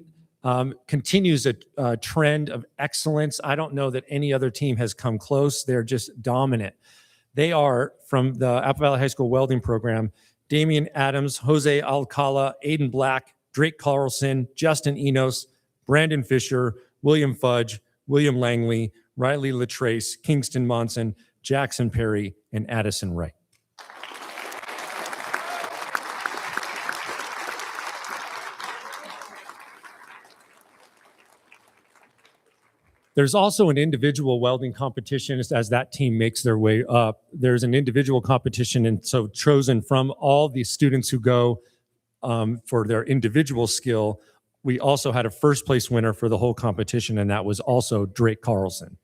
continues a trend of excellence. I don't know that any other team has come close. They're just dominant. They are from the Apple Valley High School welding program: Damian Adams, Jose Alcala, Aiden Black, Drake Carlson, Justin Enos, Brandon Fisher, William Fudge, William Langley, Riley Latrace, Kingston Monson, Jackson Perry, and Addison Wright. There's also an individual welding competition as that team makes their way up. There's an individual competition, and so chosen from all the students who go for their individual skill. We also had a first place winner for the whole competition, and that was also Drake Carlson.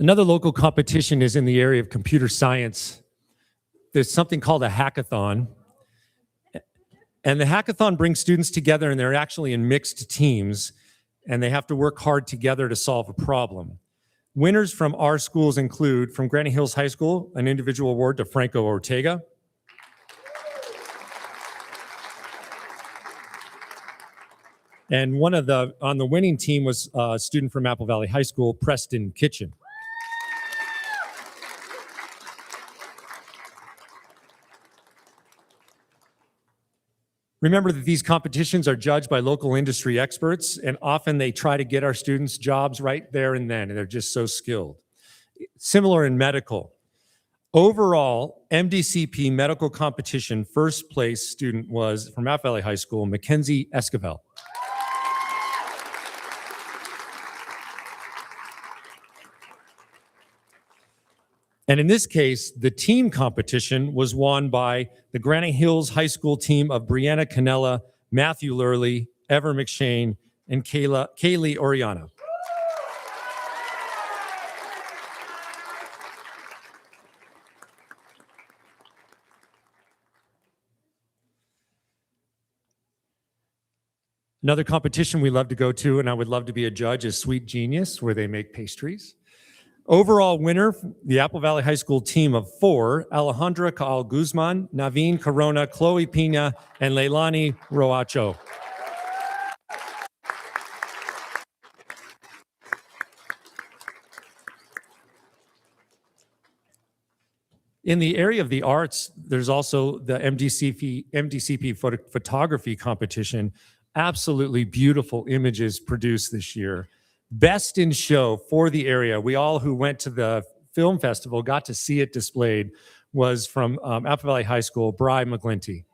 Another local competition is in the area of computer science. There's something called a hackathon. And the hackathon brings students together, and they're actually in mixed teams, and they have to work hard together to solve a problem. Winners from our schools include, from Granite Hills High School, an individual award to Franco Ortega. And on the winning team was a student from Apple Valley High School, Preston Kitchen. Remember that these competitions are judged by local industry experts, and often they try to get our students jobs right there and then, and they're just so skilled. Similar in medical. Overall, MDCP medical competition first place student was from Apple Valley High School, Mackenzie Esquivel. And in this case, the team competition was won by the Granite Hills High School team of Brianna Canella, Matthew Lurley, Ever McShane, and Kaylee Oriana. Another competition we love to go to, and I would love to be a judge, is Sweet Genius, where they make pastries. Overall winner, the Apple Valley High School team of 4, Alejandra Caal Guzman, Naveen Corona, Chloe Pina, and Leilani Roacho. In the area of the arts, there's also the MDCP photography competition. Absolutely beautiful images produced this year. Best in show for the area. We all who went to the film festival got to see it displayed, was from Apple Valley High School, Bri McGlinty.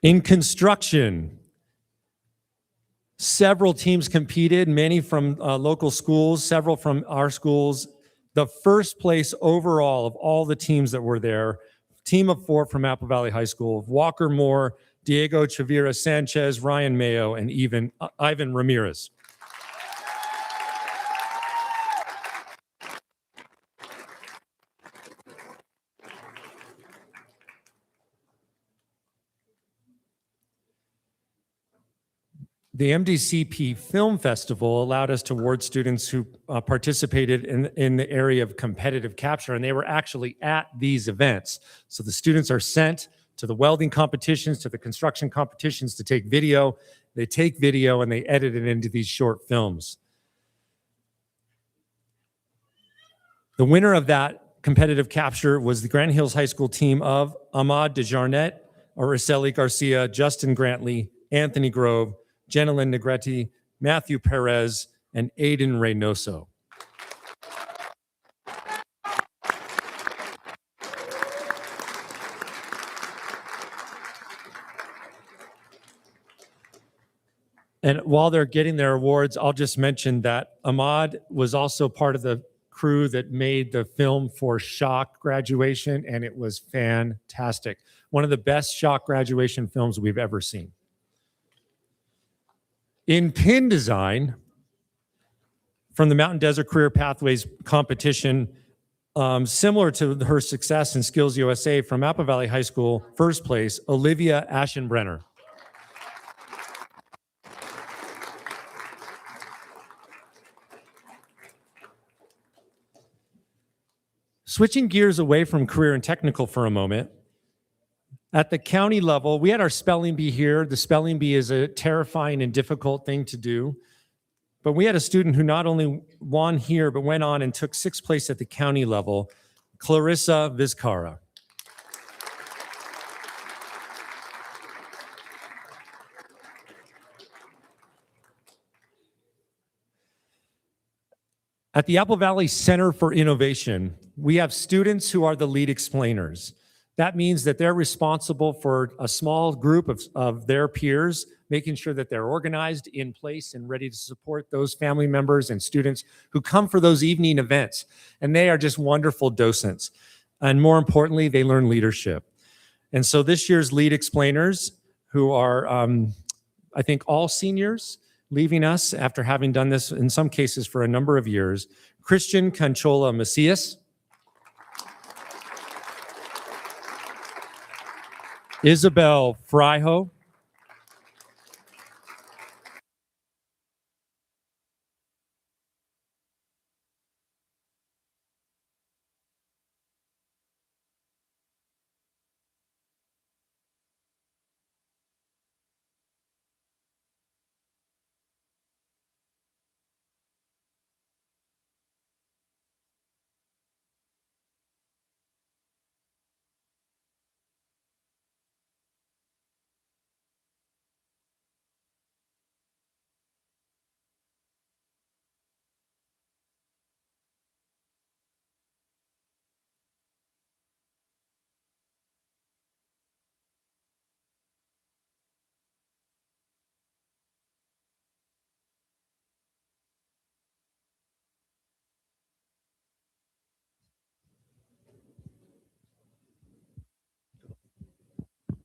In construction, several teams competed, many from local schools, several from our schools. The first place overall of all the teams that were there, team of 4 from Apple Valley High School: Walker Moore, Diego Chavira Sanchez, Ryan Mayo, and Ivan Ramirez. The MDCP Film Festival allowed us to award students who participated in the area of competitive capture, and they were actually at these events. So the students are sent to the welding competitions, to the construction competitions to take video. They take video and they edit it into these short films. The winner of that competitive capture was the Grand Hills High School team of Ahmad Dejarnet, Araceli Garcia, Justin Grantley, Anthony Grove, Jenilyn Negretti, Matthew Perez, and Aiden Reynoso. And while they're getting their awards, I'll just mention that Ahmad was also part of the crew that made the film for Shock Graduation, and it was fantastic. One of the best Shock Graduation films we've ever seen. In pin design, from the Mountain Desert Career Pathways competition, similar to her success in Skills USA from Apple Valley High School, first place, Olivia Aschenbrenner. Switching gears away from career and technical for a moment, at the county level, we had our spelling bee here. The spelling bee is a terrifying and difficult thing to do. But we had a student who not only won here, but went on and took sixth place at the county level, Clarissa Vizcarra. At the Apple Valley Center for Innovation, we have students who are the lead explainers. That means that they're responsible for a small group of their peers, making sure that they're organized, in place, and ready to support those family members and students who come for those evening events. And they are just wonderful docents. And more importantly, they learn leadership. And so this year's lead explainers, who are, I think, all seniors, leaving us after having done this in some cases for a number of years, Christian Canchola Macias, Isabel Fryho,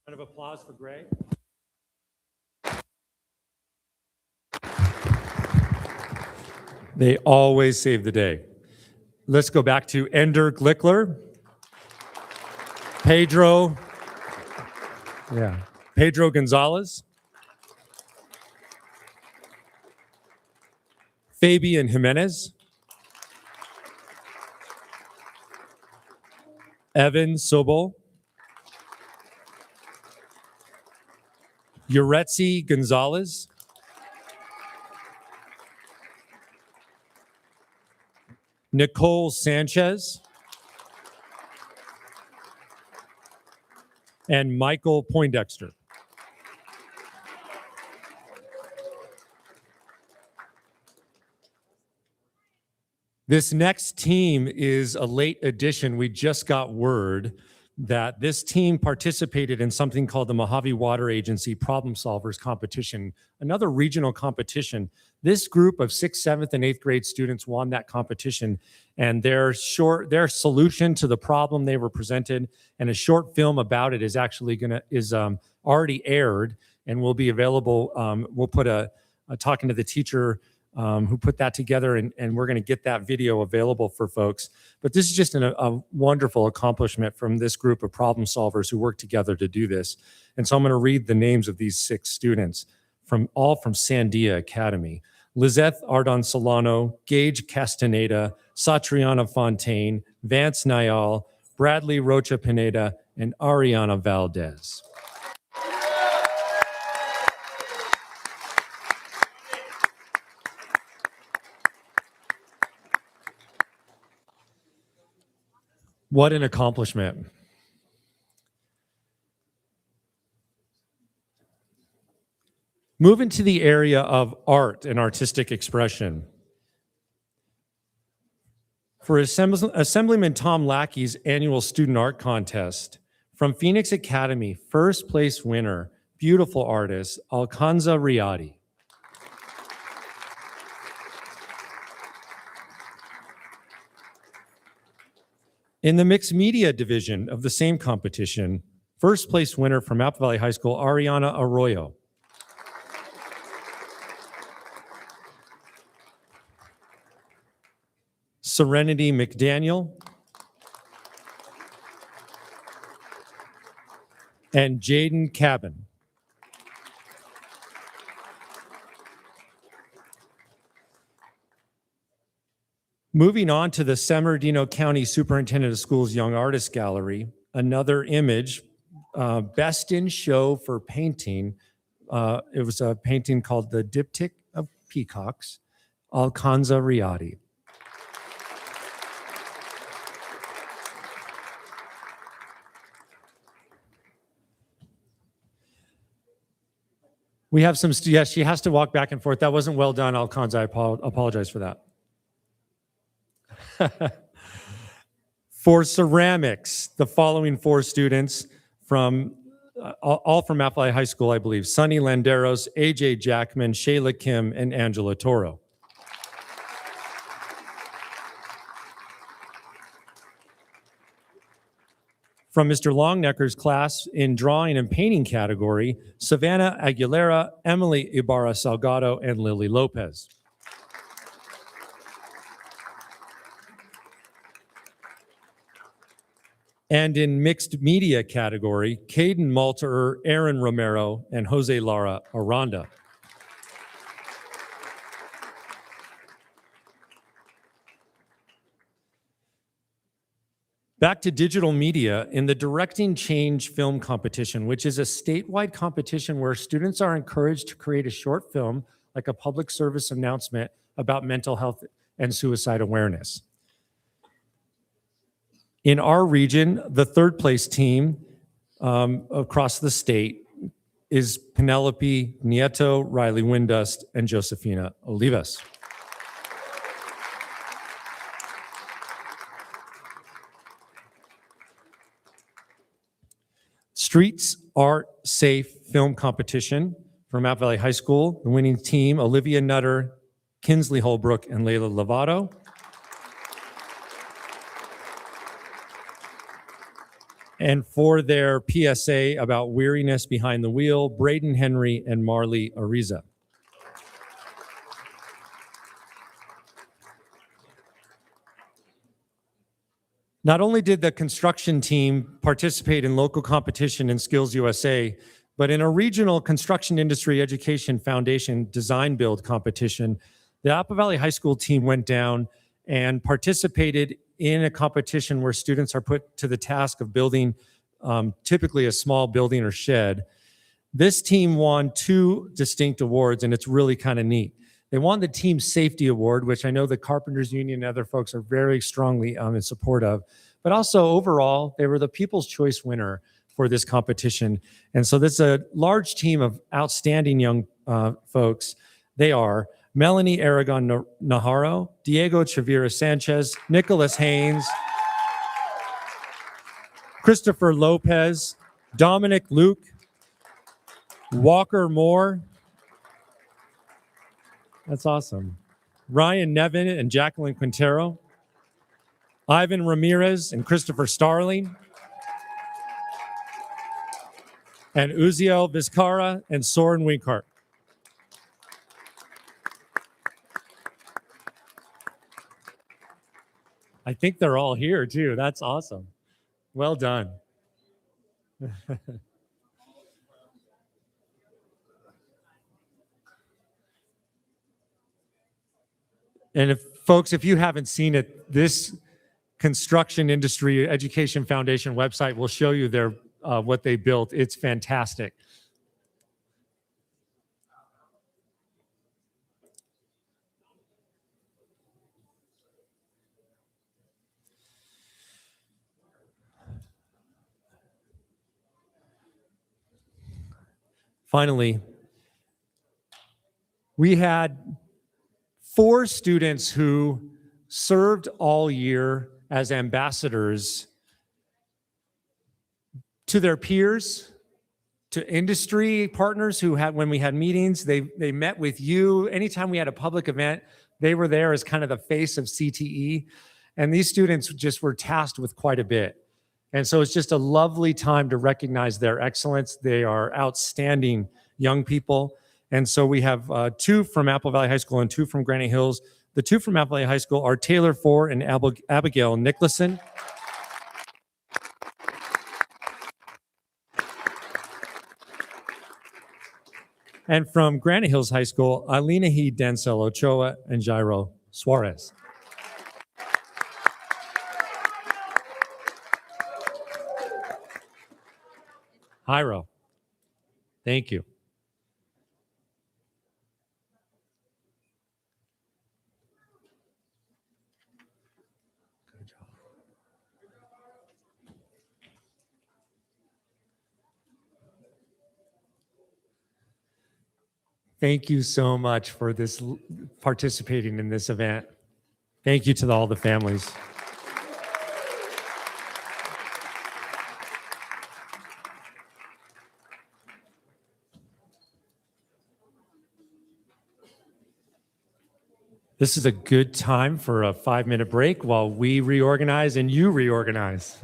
round of applause for Greg. They always save the day. Let's go back to Ender Glickler, Pedro Gonzalez, Fabian Jimenez, Evan Sobol, Yuretsi Gonzalez, Nicole Sanchez, and Michael Poindexter. This next team is a late addition. We just got word that this team participated in something called the Mojave Water Agency Problem Solvers Competition, another regional competition. This group of 6th, 7th, and 8th grade students won that competition, and their solution to the problem they were presented and a short film about it is actually already aired and will be available. We'll put a talking to the teacher who put that together, and we're going to get that video available for folks. But this is just a wonderful accomplishment from this group of problem solvers who work together to do this. And so I'm going to read the names of these 6 students. all from Sandia Academy. Lizeth Ardon Solano, Gage Castaneda, Satriana Fontaine, Vance Nyal, Bradley Rocha Pineda, and Ariana Valdez. What an accomplishment. Move into the area of art and artistic expression. For Assemblyman Tom Lackey's annual student art contest, from Phoenix Academy, first place winner, beautiful artist, Alcanza Riadi. In the mixed media division of the same competition, first place winner from Apple Valley High School, Ariana Arroyo. Serenity McDaniel. And Jaden Cabin. Moving on to the San Bernardino County Superintendent of Schools Young Artist Gallery, another image, best in show for painting. It was a painting called The Diptych of Peacocks, Alcanza Riadi. We have some, yes, she has to walk back and forth. That wasn't well done, Alcanza. I apologize for that. For ceramics, the following four students from, all from Apple Valley High School, I believe, Sunny Landeros, AJ Jackman, Shayla Kim, and Angela Toro. From Mr. Longnecker's class in drawing and painting category, Savannah Aguilera, Emily Ibarra Salgado, and Lily Lopez. And in mixed media category, Caden Malterer, Aaron Romero, and Jose Lara Aranda. Back to digital media in the Directing Change Film Competition, which is a statewide competition where students are encouraged to create a short film, like a public service announcement about mental health and suicide awareness. In our region, the third place team across the state is Penelope Nieto, Riley Windust, and Josefina Olivas. Streets Art Safe Film Competition from Apple Valley High School. The winning team, Olivia Nutter, Kinsley Holbrook, and Layla Lovato. And for their PSA about weariness behind the wheel, Braden Henry and Marley Ariza. Not only did the construction team participate in local competition in Skills USA, but in a regional construction industry education foundation design build competition, the Apple Valley High School team went down and participated in a competition where students are put to the task of building typically a small building or shed. This team won 2 distinct awards, and it's really kind of neat. They won the Team Safety Award, which I know the Carpenters Union and other folks are very strongly in support of. But also overall, they were the People's Choice winner for this competition. And so this is a large team of outstanding young folks. They are Melanie Aragon Naharo, Diego Chavira Sanchez, Nicholas Haynes, Christopher Lopez, Dominic Luke, Walker Moore. That's awesome. Ryan Nevin and Jacqueline Quintero, Ivan Ramirez and Christopher Starling, and Uziel Vizcarra and Soren Winkhart. I think they're all here too. That's awesome. Well done. And if you haven't seen it, this Construction Industry Education Foundation website will show you their what they built. It's fantastic. Finally, we had 4 students who served all year as ambassadors to their peers, to industry partners who had, when we had meetings, they met with you. Anytime we had a public event, they were there as kind of the face of CTE. And these students just were tasked with quite a bit. And so it's just a lovely time to recognize their excellence. They are outstanding young people. And so we have 2 from Apple Valley High School and 2 from Granite Hills. The 2 from Apple Valley High School are Taylor Four and Abigail Nicholson. And from Granite Hills High School, Alina He Denzel Ochoa and Jairo Suarez. Jairo, thank you. Good job. Thank you so much for this participating in this event. Thank you to all the families. This is a good time for a 5-minute break while we reorganize and you reorganize.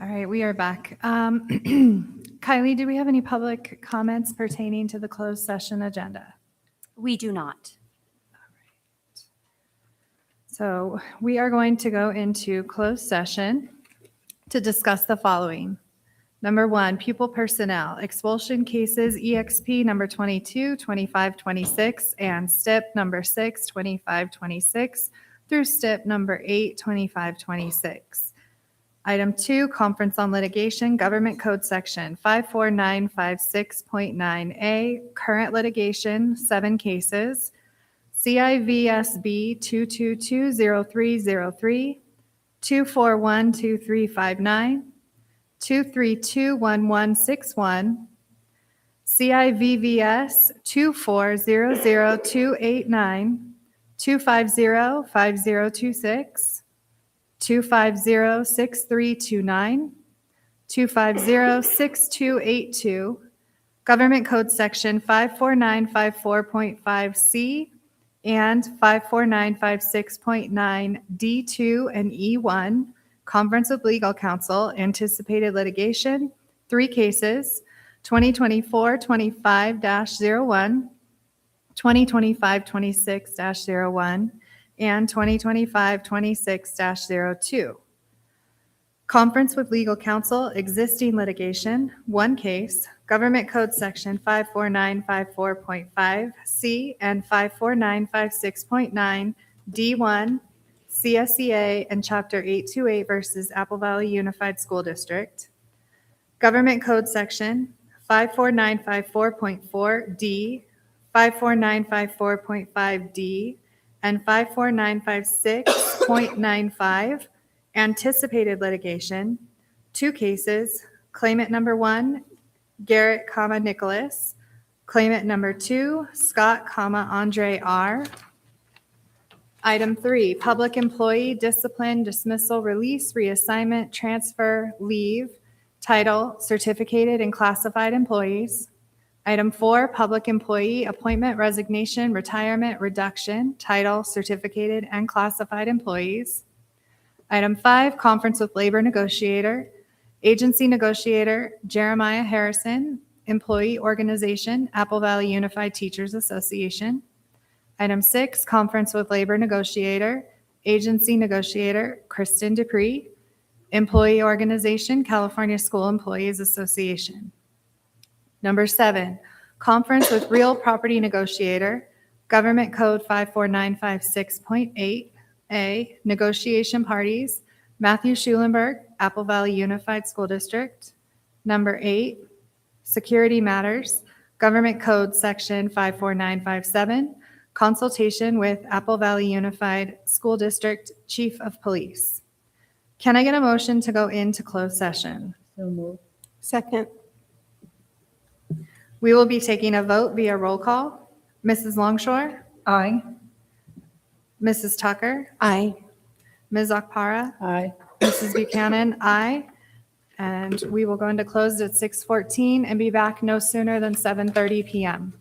All right, we are back. Kylie, do we have any public comments pertaining to the closed session agenda? We do not. So we are going to go into closed session to discuss the following. Number one, pupil personnel, expulsion cases, EXP number 22, 2526, and STIP number 6, 2526 through STIP number 8, 2526. Item 2, conference on litigation, Government Code Section 54956.9A, current litigation, 7 cases, CIVSB 2220303, 2412359, 2321161, CIVVS 2400289, 2505026, 2506329, 2506282, Government Code Section 54954.5C and 54956.9 D2 and E1, Conference with Legal Counsel, anticipated litigation, 3 cases, 2024-25-01, 2025-26-01, and 2025-26-02. Conference with legal counsel, existing litigation, 1 case, Government Code Section 54954.5C and 54956.9 D1, CSEA, and Chapter 828 versus Apple Valley Unified School District. Government Code Section 54954.4D, 54954.5D, and 54956.95, anticipated litigation, 2 cases, claimant number 1, Garrett, Nicholas, claimant number 2, Scott, Andre R. Item 3, public employee discipline, dismissal, release, reassignment, transfer, leave, title, certificated and classified employees. Item 4, public employee appointment, resignation, retirement, reduction, title, certificated and classified employees. Item 5, conference with labor negotiator, agency negotiator, Jeremiah Harrison, employee organization, Apple Valley Unified Teachers Association. Item 6, conference with labor negotiator, agency negotiator, Kristen Dupree, employee organization, California School Employees Association. Number 7, conference with real property negotiator, Government Code 54956.8A, negotiation parties, Matthew Schulenberg, Apple Valley Unified School District. Number 8, security matters, Government Code Section 54957, consultation with Apple Valley Unified School District Chief of Police. Can I get a motion to go into closed session? So moved. Second. We will be taking a vote via roll call. Mrs. Longshore, Aye. Mrs. Tucker, Aye. Ms. Akpara, Aye. Mrs. Buchanan, aye. And we will go into closed at 6:14 and be back no sooner than 7:30 p.m.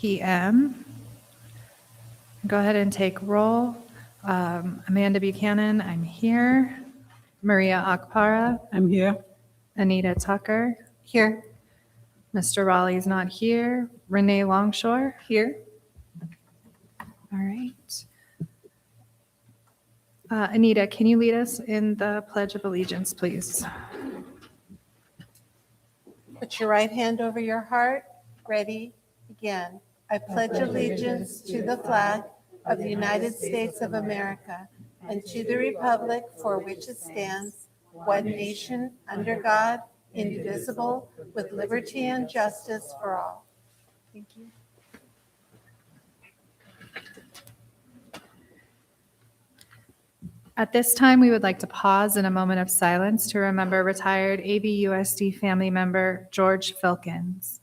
p.m. Go ahead and take roll. Amanda Buchanan, I'm here. Maria Akpara, I'm here. Anita Tucker, Here. Mr. Raleigh's not here. Renee Longshore, Here. all right. Anita, can you lead us in the Pledge of Allegiance, please? Put your right hand over your heart. Ready, begin. I pledge allegiance to the flag of the United States of America and to the republic for which it stands, one nation, under God, indivisible, with liberty and justice for all. Thank you. At this time, we would like to pause in a moment of silence to remember retired ABUSD family member George Filkins.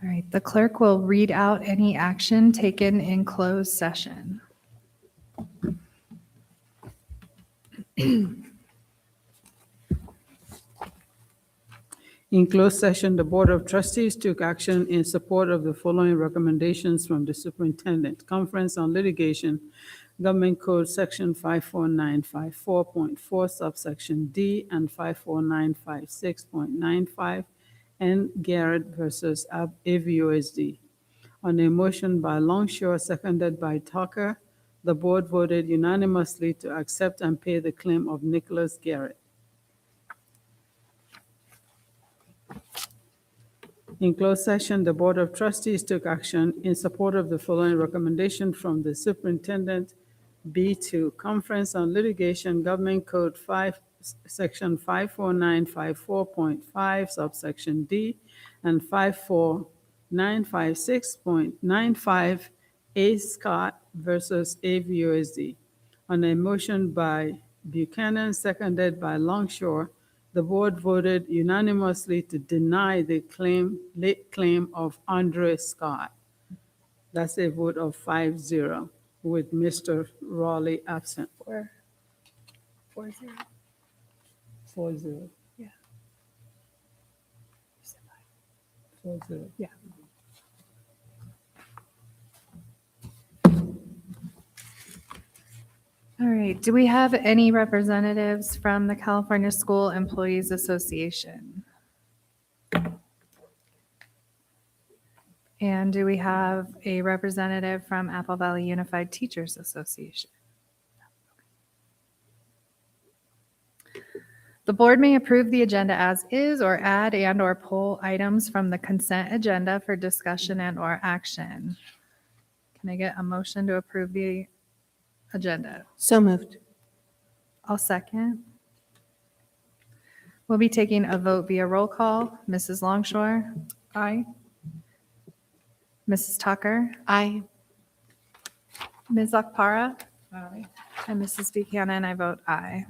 All right, the clerk will read out any action taken in closed session. In closed session, the Board of Trustees took action in support of the following recommendations from the Superintendent. Conference on Litigation, Government Code Section 54954.4 subsection D and 54956.95, and Garrett versus AVUSD. On a motion by Longshore, seconded by Tucker, the board voted unanimously to accept and pay the claim of Nicholas Garrett. In closed session, the Board of Trustees took action in support of the following recommendation from the Superintendent. B2, Conference on Litigation, Government Code 5, Section 54954.5, subsection D, and 54956.95, A. Scott versus AVUSD. On a motion by Buchanan, seconded by Longshore, the board voted unanimously to deny the late claim of Andre Scott. That's a vote of 5-0, with Mr. Raleigh absent. 4-0. 4-0. Yeah. 4-0. Yeah. All right, do we have any representatives from the California School Employees Association? And do we have a representative from Apple Valley Unified Teachers Association? The board may approve the agenda as is or add and/or pull items from the consent agenda for discussion and/or action. Can I get a motion to approve the agenda? So moved. I'll second. We'll be taking a vote via roll call. Mrs. Longshore? Aye. Mrs. Tucker? Aye. Ms. Akpara? Aye. And Mrs. Buchanan, I vote aye.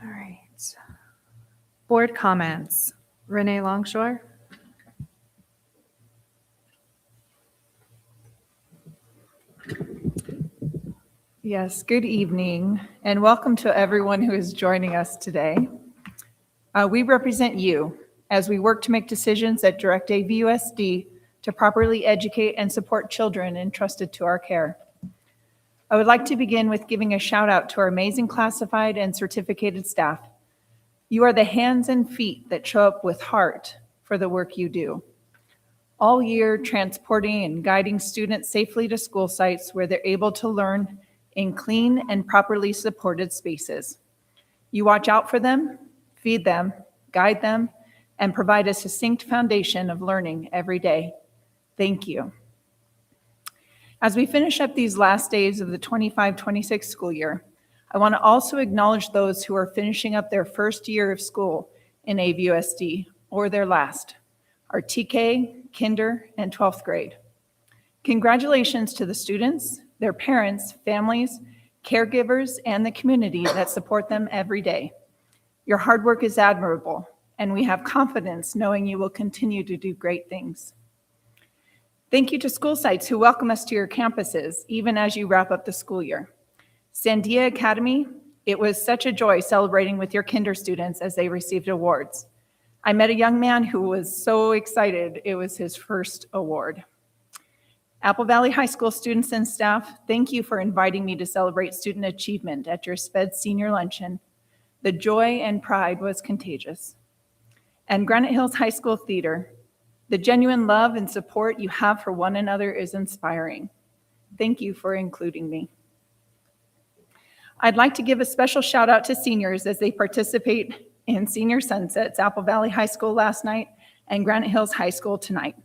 All right. Board comments. Renee Longshore? Yes, good evening, and welcome to everyone who is joining us today. We represent you as we work to make decisions that direct AVUSD to properly educate and support children entrusted to our care. I would like to begin with giving a shout out to our amazing classified and certificated staff. You are the hands and feet that show up with heart for the work you do. All year, transporting and guiding students safely to school sites where they're able to learn in clean and properly supported spaces. You watch out for them, feed them, guide them, and provide a succinct foundation of learning every day. Thank you. As we finish up these last days of the 25-26 school year, I want to also acknowledge those who are finishing up their first year of school in AVUSD or their last, our TK, Kinder, and 12th grade. Congratulations to the students, their parents, families, caregivers, and the community that support them every day. Your hard work is admirable, and we have confidence knowing you will continue to do great things. Thank you to school sites who welcome us to your campuses, even as you wrap up the school year. Sandia Academy, it was such a joy celebrating with your kinder students as they received awards. I met a young man who was so excited it was his first award. Apple Valley High School students and staff, thank you for inviting me to celebrate student achievement at your SPED senior luncheon. The joy and pride was contagious. And Granite Hills High School Theater, the genuine love and support you have for one another is inspiring. Thank you for including me. I'd like to give a special shout out to seniors as they participate in Senior Sunsets, Apple Valley High School last night and Granite Hills High School tonight.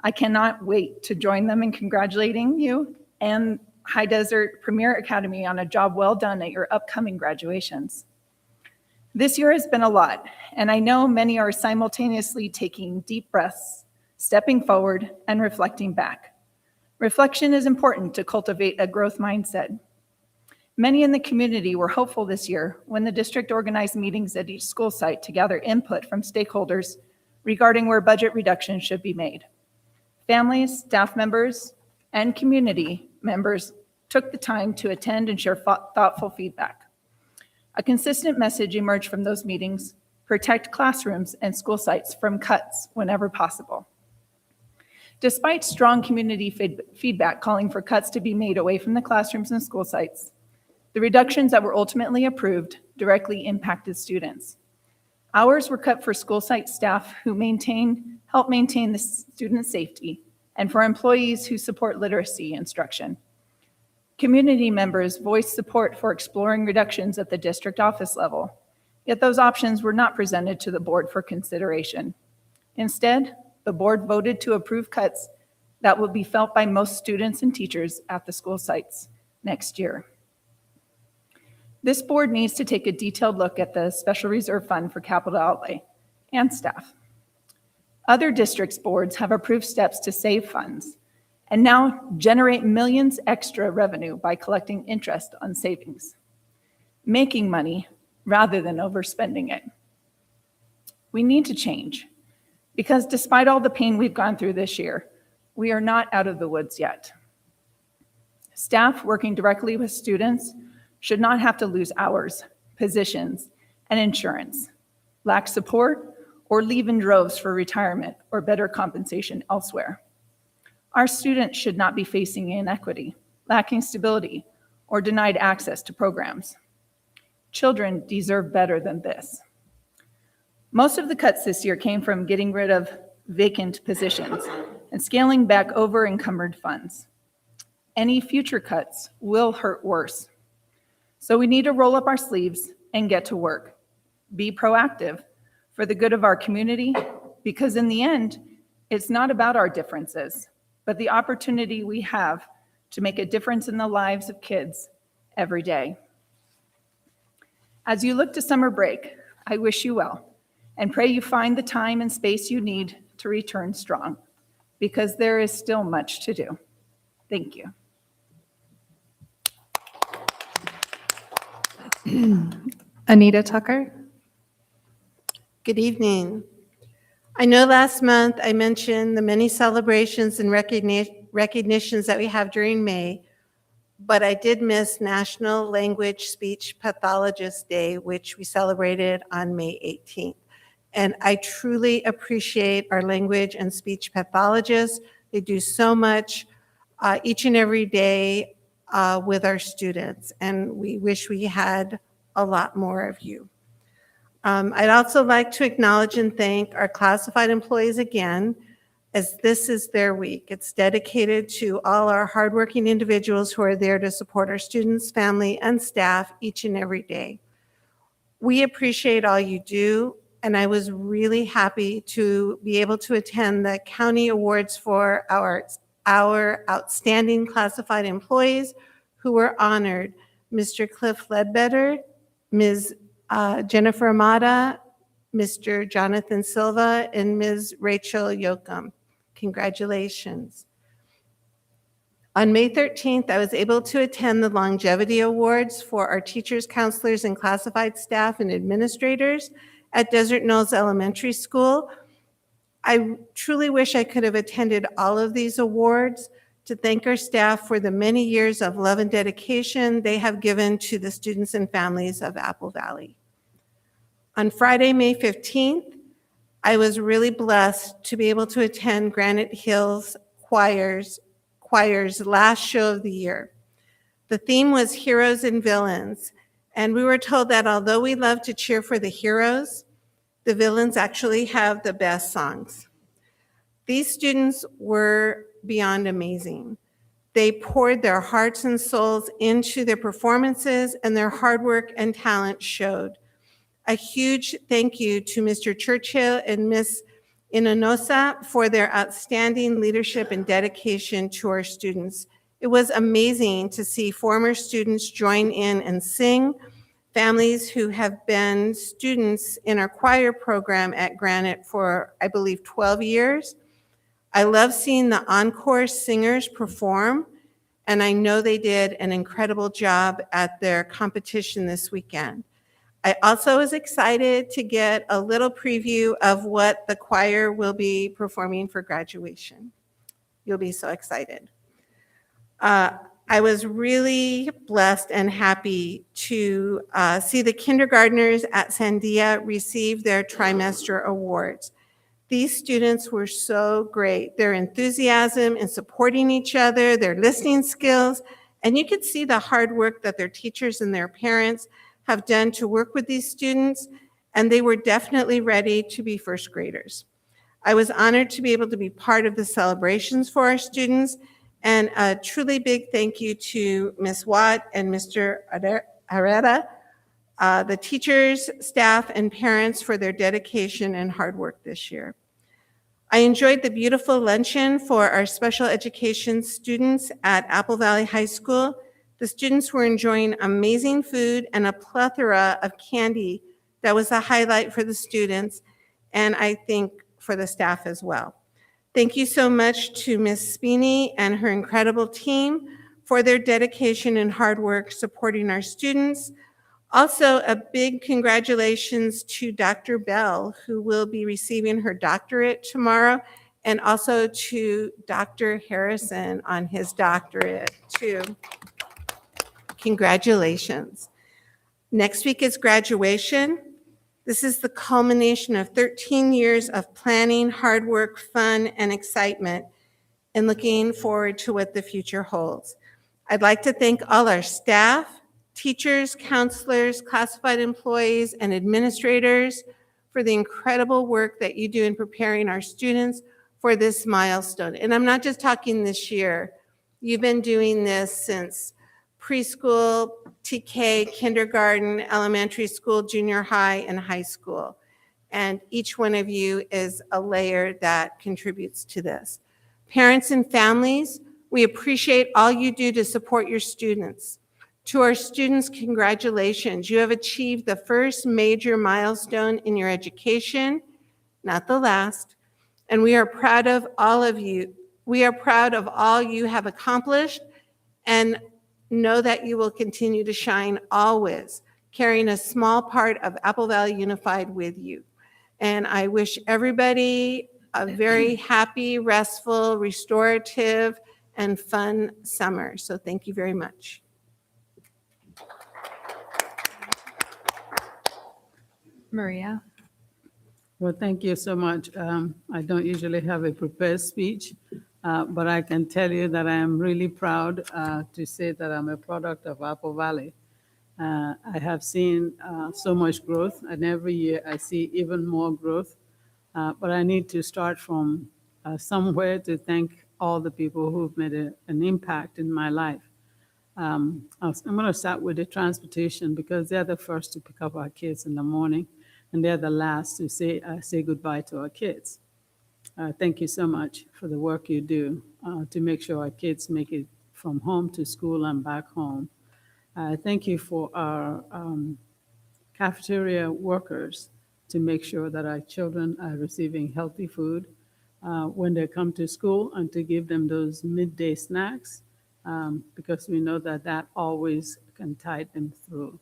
I cannot wait to join them in congratulating you and High Desert Premier Academy on a job well done at your upcoming graduations. This year has been a lot, and I know many are simultaneously taking deep breaths, stepping forward, and reflecting back. Reflection is important to cultivate a growth mindset. Many in the community were hopeful this year when the district organized meetings at each school site to gather input from stakeholders regarding where budget reductions should be made. Families, staff members, and community members took the time to attend and share thoughtful feedback. A consistent message emerged from those meetings: protect classrooms and school sites from cuts whenever possible. Despite strong community feedback calling for cuts to be made away from the classrooms and school sites, the reductions that were ultimately approved directly impacted students. Hours were cut for school site staff who help maintain the student safety, and for employees who support literacy instruction. Community members voiced support for exploring reductions at the district office level, yet those options were not presented to the board for consideration. Instead, the board voted to approve cuts that will be felt by most students and teachers at the school sites next year. This board needs to take a detailed look at the Special Reserve Fund for capital outlay and staff. Other districts' boards have approved steps to save funds and now generate millions extra revenue by collecting interest on savings, making money rather than overspending it. We need to change because despite all the pain we've gone through this year, we are not out of the woods yet. Staff working directly with students should not have to lose hours, positions, and insurance, lack support, or leave in droves for retirement or better compensation elsewhere. Our students should not be facing inequity, lacking stability, or denied access to programs. Children deserve better than this. Most of the cuts this year came from getting rid of vacant positions and scaling back over-encumbered funds. Any future cuts will hurt worse. So we need to roll up our sleeves and get to work. Be proactive for the good of our community, because in the end, it's not about our differences, but the opportunity we have to make a difference in the lives of kids every day. As you look to summer break, I wish you well and pray you find the time and space you need to return strong, because there is still much to do. Thank you. Anita Tucker. Good evening. I know last month I mentioned the many celebrations and recognitions that we have during May, but I did miss National Language Speech Pathologist Day, which we celebrated on May 18th. And I truly appreciate our language and speech pathologists. They do so much each and every day with our students, and we wish we had a lot more of you. I'd also like to acknowledge and thank our classified employees again, as this is their week. It's dedicated to all our hardworking individuals who are there to support our students, family, and staff each and every day. We appreciate all you do, and I was really happy to be able to attend the county awards for our outstanding classified employees who were honored. Mr. Cliff Ledbetter, Ms. Jennifer Amata, Mr. Jonathan Silva, and Ms. Rachel Yoakum. Congratulations. On May 13th, I was able to attend the Longevity Awards for our teachers, counselors, and classified staff and administrators, at Desert Knolls Elementary School. I truly wish I could have attended all of these awards to thank our staff for the many years of love and dedication they have given to the students and families of Apple Valley. On Friday, May 15th, I was really blessed to be able to attend Granite Hills Choir's last show of the year. The theme was Heroes and Villains, and we were told that although we love to cheer for the heroes, the villains actually have the best songs. These students were beyond amazing. They poured their hearts and souls into their performances, and their hard work and talent showed. A huge thank you to Mr. Churchill and Ms. Inanosa for their outstanding leadership and dedication to our students. It was amazing to see former students join in and sing, families who have been students in our choir program at Granite for, I believe, 12 years. I love seeing the encore singers perform, and I know they did an incredible job at their competition this weekend. I also was excited to get a little preview of what the choir will be performing for graduation. You'll be so excited. I was really blessed and happy to see the kindergartners at Sandia receive their trimester awards. These students were so great. Their enthusiasm in supporting each other, their listening skills, and you could see the hard work that their teachers and their parents have done to work with these students, and they were definitely ready to be first graders. I was honored to be able to be part of the celebrations for our students, and a truly big thank you to Ms. Watt and Mr. Herrera, the teachers, staff, and parents for their dedication and hard work this year. I enjoyed the beautiful luncheon for our special education students at Apple Valley High School. The students were enjoying amazing food and a plethora of candy that was a highlight for the students, and I think for the staff as well. Thank you so much to Ms. Spini and her incredible team for their dedication and hard work supporting our students. Also, a big congratulations to Dr. Bell, who will be receiving her doctorate tomorrow, and also to Dr. Harrison on his doctorate, too. Congratulations. Next week is graduation. This is the culmination of 13 years of planning, hard work, fun, and excitement, and looking forward to what the future holds. I'd like to thank all our staff, teachers, counselors, classified employees, and administrators for the incredible work that you do in preparing our students for this milestone. And I'm not just talking this year. You've been doing this since preschool, TK, kindergarten, elementary school, junior high, and high school. And each one of you is a layer that contributes to this. Parents and families, we appreciate all you do to support your students. To our students, congratulations. You have achieved the first major milestone in your education, not the last. And we are proud of all of you. We are proud of all you have accomplished, and know that you will continue to shine always, carrying a small part of Apple Valley Unified with you. And I wish everybody a very happy, restful, restorative, and fun summer. So thank you very much. Maria. Well, thank you so much. I don't usually have a prepared speech, but I can tell you that I am really proud to say that I'm a product of Apple Valley. I have seen so much growth, and every year I see even more growth. But I need to start from somewhere to thank all the people who've made an impact in my life. I'm going to start with the transportation, because they're the first to pick up our kids in the morning, and they're the last to say goodbye to our kids. Thank you so much for the work you do to make sure our kids make it from home to school and back home. Thank you for our cafeteria workers to make sure that our children are receiving healthy food when they come to school, and to give them those midday snacks, because we know that that always can tide them through.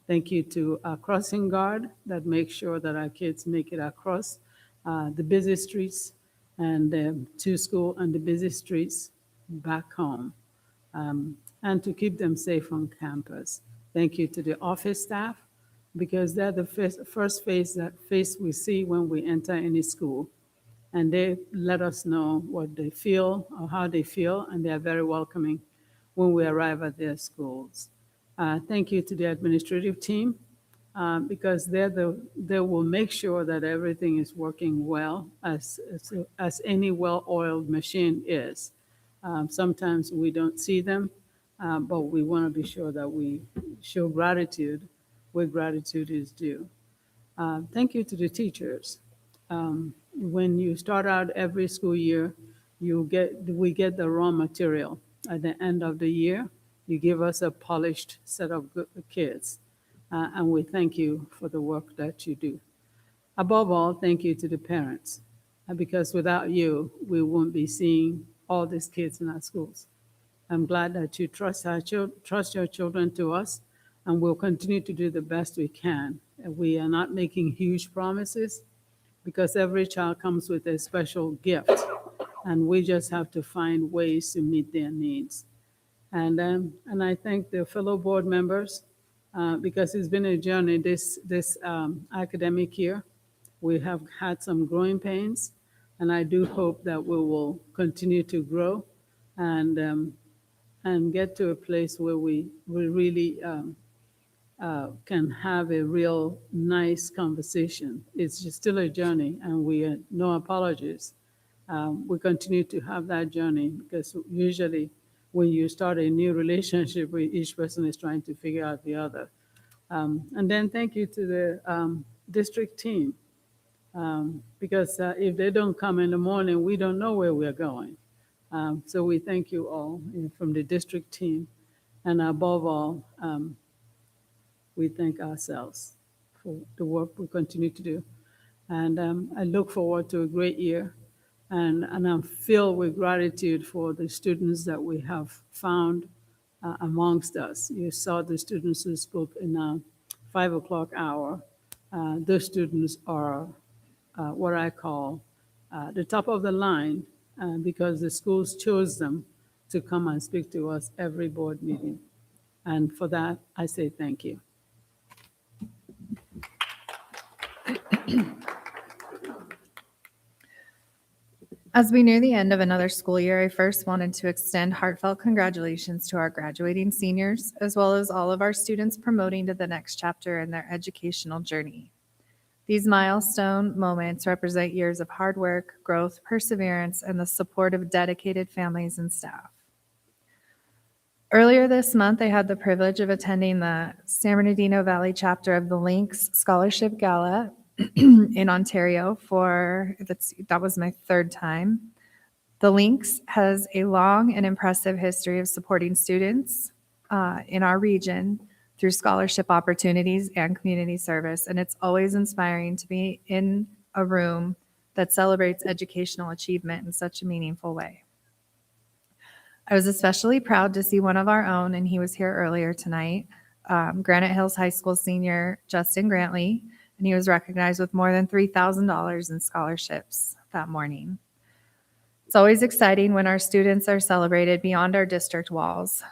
Thank you to our crossing guard that makes sure that our kids make it across the busy streets and to school and the busy streets back home, and to keep them safe on campus. Thank you to the office staff because they're the first face we see when we enter any school. And they let us know what they feel or how they feel, and they are very welcoming when we arrive at their schools. Thank you to the administrative team because they will make sure that everything is working well as any well-oiled machine is. Sometimes we don't see them, but we want to be sure that we show gratitude where gratitude is due. Thank you to the teachers. When you start out every school year, we get the raw material. At the end of the year, you give us a polished set of good kids, and we thank you for the work that you do. Above all, thank you to the parents, because without you, we won't be seeing all these kids in our schools. I'm glad that you trust your children to us, and we'll continue to do the best we can. We are not making huge promises because every child comes with a special gift, and we just have to find ways to meet their needs. And I thank the fellow board members because it's been a journey this academic year. We have had some growing pains, and I do hope that we will continue to grow and get to a place where we really can have a real nice conversation. It's just still a journey, and no apologies. We continue to have that journey because usually when you start a new relationship, each person is trying to figure out the other. And then thank you to the district team because if they don't come in the morning, we don't know where we're going. So we thank you all from the district team, and above all, we thank ourselves for the work we continue to do. And I look forward to a great year. And I'm filled with gratitude for the students that we have found amongst us. You saw the students who spoke in our 5 o'clock hour. Those students are what I call the top of the line because the schools chose them to come and speak to us every board meeting. And for that, I say thank you. As we near the end of another school year, I first wanted to extend heartfelt congratulations to our graduating seniors, as well as all of our students promoting to the next chapter in their educational journey. These milestone moments represent years of hard work, growth, perseverance, and the support of dedicated families and staff. Earlier this month, I had the privilege of attending the San Bernardino Valley chapter of the Lynx Scholarship Gala in Ontario that was my third time. The Lynx has a long and impressive history of supporting students in our region through scholarship opportunities and community service, and it's always inspiring to be in a room that celebrates educational achievement in such a meaningful way. I was especially proud to see one of our own, and he was here earlier tonight, Granite Hills High School senior Justin Grantley, and he was recognized with more than $3,000 in scholarships that morning. It's always exciting when our students are celebrated beyond our district walls.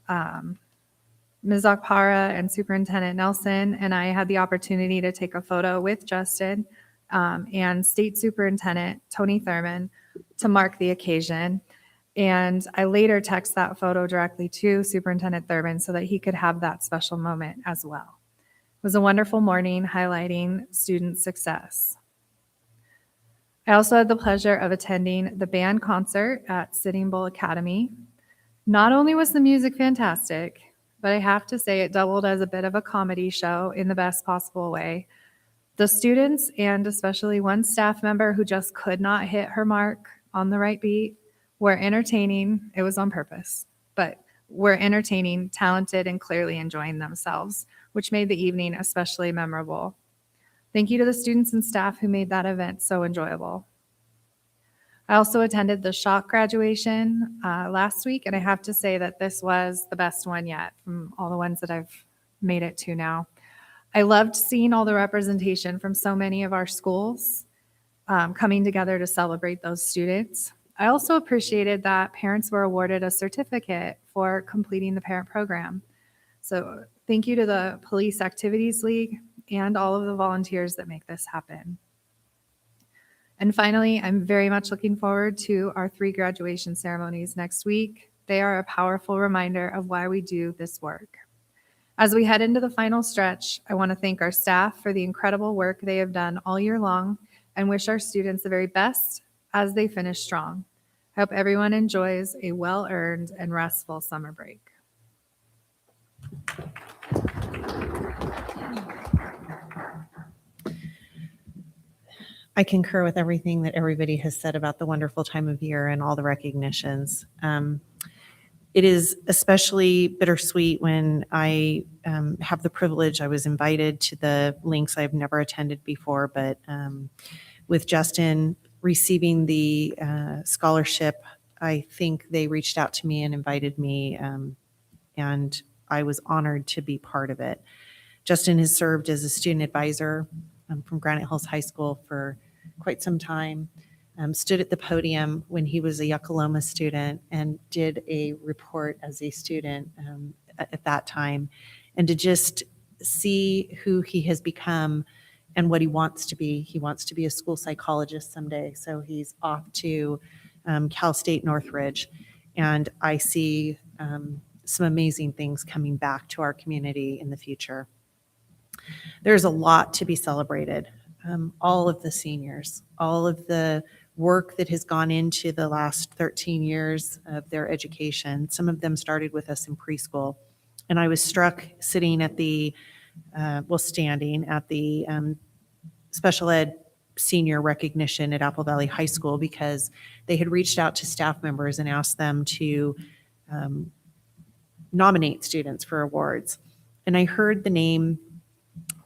Ms. Akpara and Superintendent Nelson and I had the opportunity to take a photo with Justin and State Superintendent Tony Thurman to mark the occasion. And I later texted that photo directly to Superintendent Thurman so that he could have that special moment as well. It was a wonderful morning highlighting student success. I also had the pleasure of attending the band concert at Sitting Bull Academy. Not only was the music fantastic, but I have to say it doubled as a bit of a comedy show in the best possible way. The students, and especially one staff member who just could not hit her mark on the right beat, were entertaining. It was on purpose, but were entertaining, talented, and clearly enjoying themselves, which made the evening especially memorable. Thank you to the students and staff who made that event so enjoyable. I also attended the Shock graduation last week, and I have to say that this was the best one yet from all the ones that I've made it to now. I loved seeing all the representation from so many of our schools coming together to celebrate those students. I also appreciated that parents were awarded a certificate for completing the parent program. So thank you to the Police Activities League and all of the volunteers that make this happen. And finally, I'm very much looking forward to our 3 graduation ceremonies next week. They are a powerful reminder of why we do this work. As we head into the final stretch, I want to thank our staff for the incredible work they have done all year long and wish our students the very best as they finish strong. I hope everyone enjoys a well-earned and restful summer break. I concur with everything that everybody has said about the wonderful time of year and all the recognitions. It is especially bittersweet when I have the privilege, I was invited to the links I've never attended before, but with Justin receiving the scholarship, I think they reached out to me and invited me, and I was honored to be part of it. Justin has served as a student advisor from Granite Hills High School for quite some time. Stood at the podium when he was a Yuckaloma student and did a report as a student at that time. And to just see who he has become and what he wants to be. He wants to be a school psychologist someday. So he's off to Cal State Northridge. And I see some amazing things coming back to our community in the future. There's a lot to be celebrated. All of the seniors, all of the work that has gone into the last 13 years of their education. Some of them started with us in preschool. And I was struck sitting at the, standing at the special ed senior recognition at Apple Valley High School because they had reached out to staff members and asked them to nominate students for awards. And I heard the name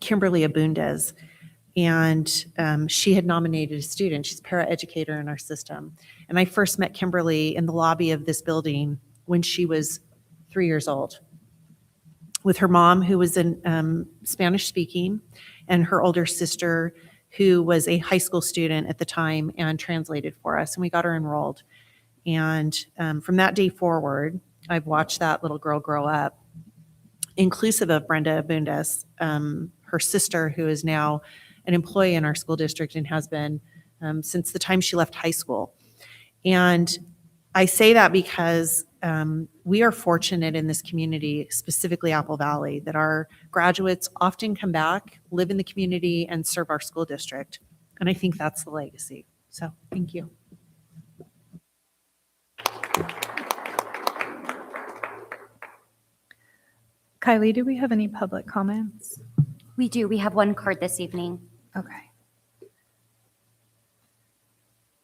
Kimberly Abundez. And she had nominated a student. She's a paraeducator in our system. And I first met Kimberly in the lobby of this building when she was 3 years old with her mom, who was in Spanish speaking, and her older sister, who was a high school student at the time and translated for us. And we got her enrolled. And from that day forward, I've watched that little girl grow up, inclusive of Brenda Abundez, her sister, who is now an employee in our school district and has been since the time she left high school. And I say that because we are fortunate in this community, specifically Apple Valley, that our graduates often come back, live in the community, and serve our school district. And I think that's the legacy. So thank you. Kylie, do we have any public comments? We do. We have one card this evening. Okay.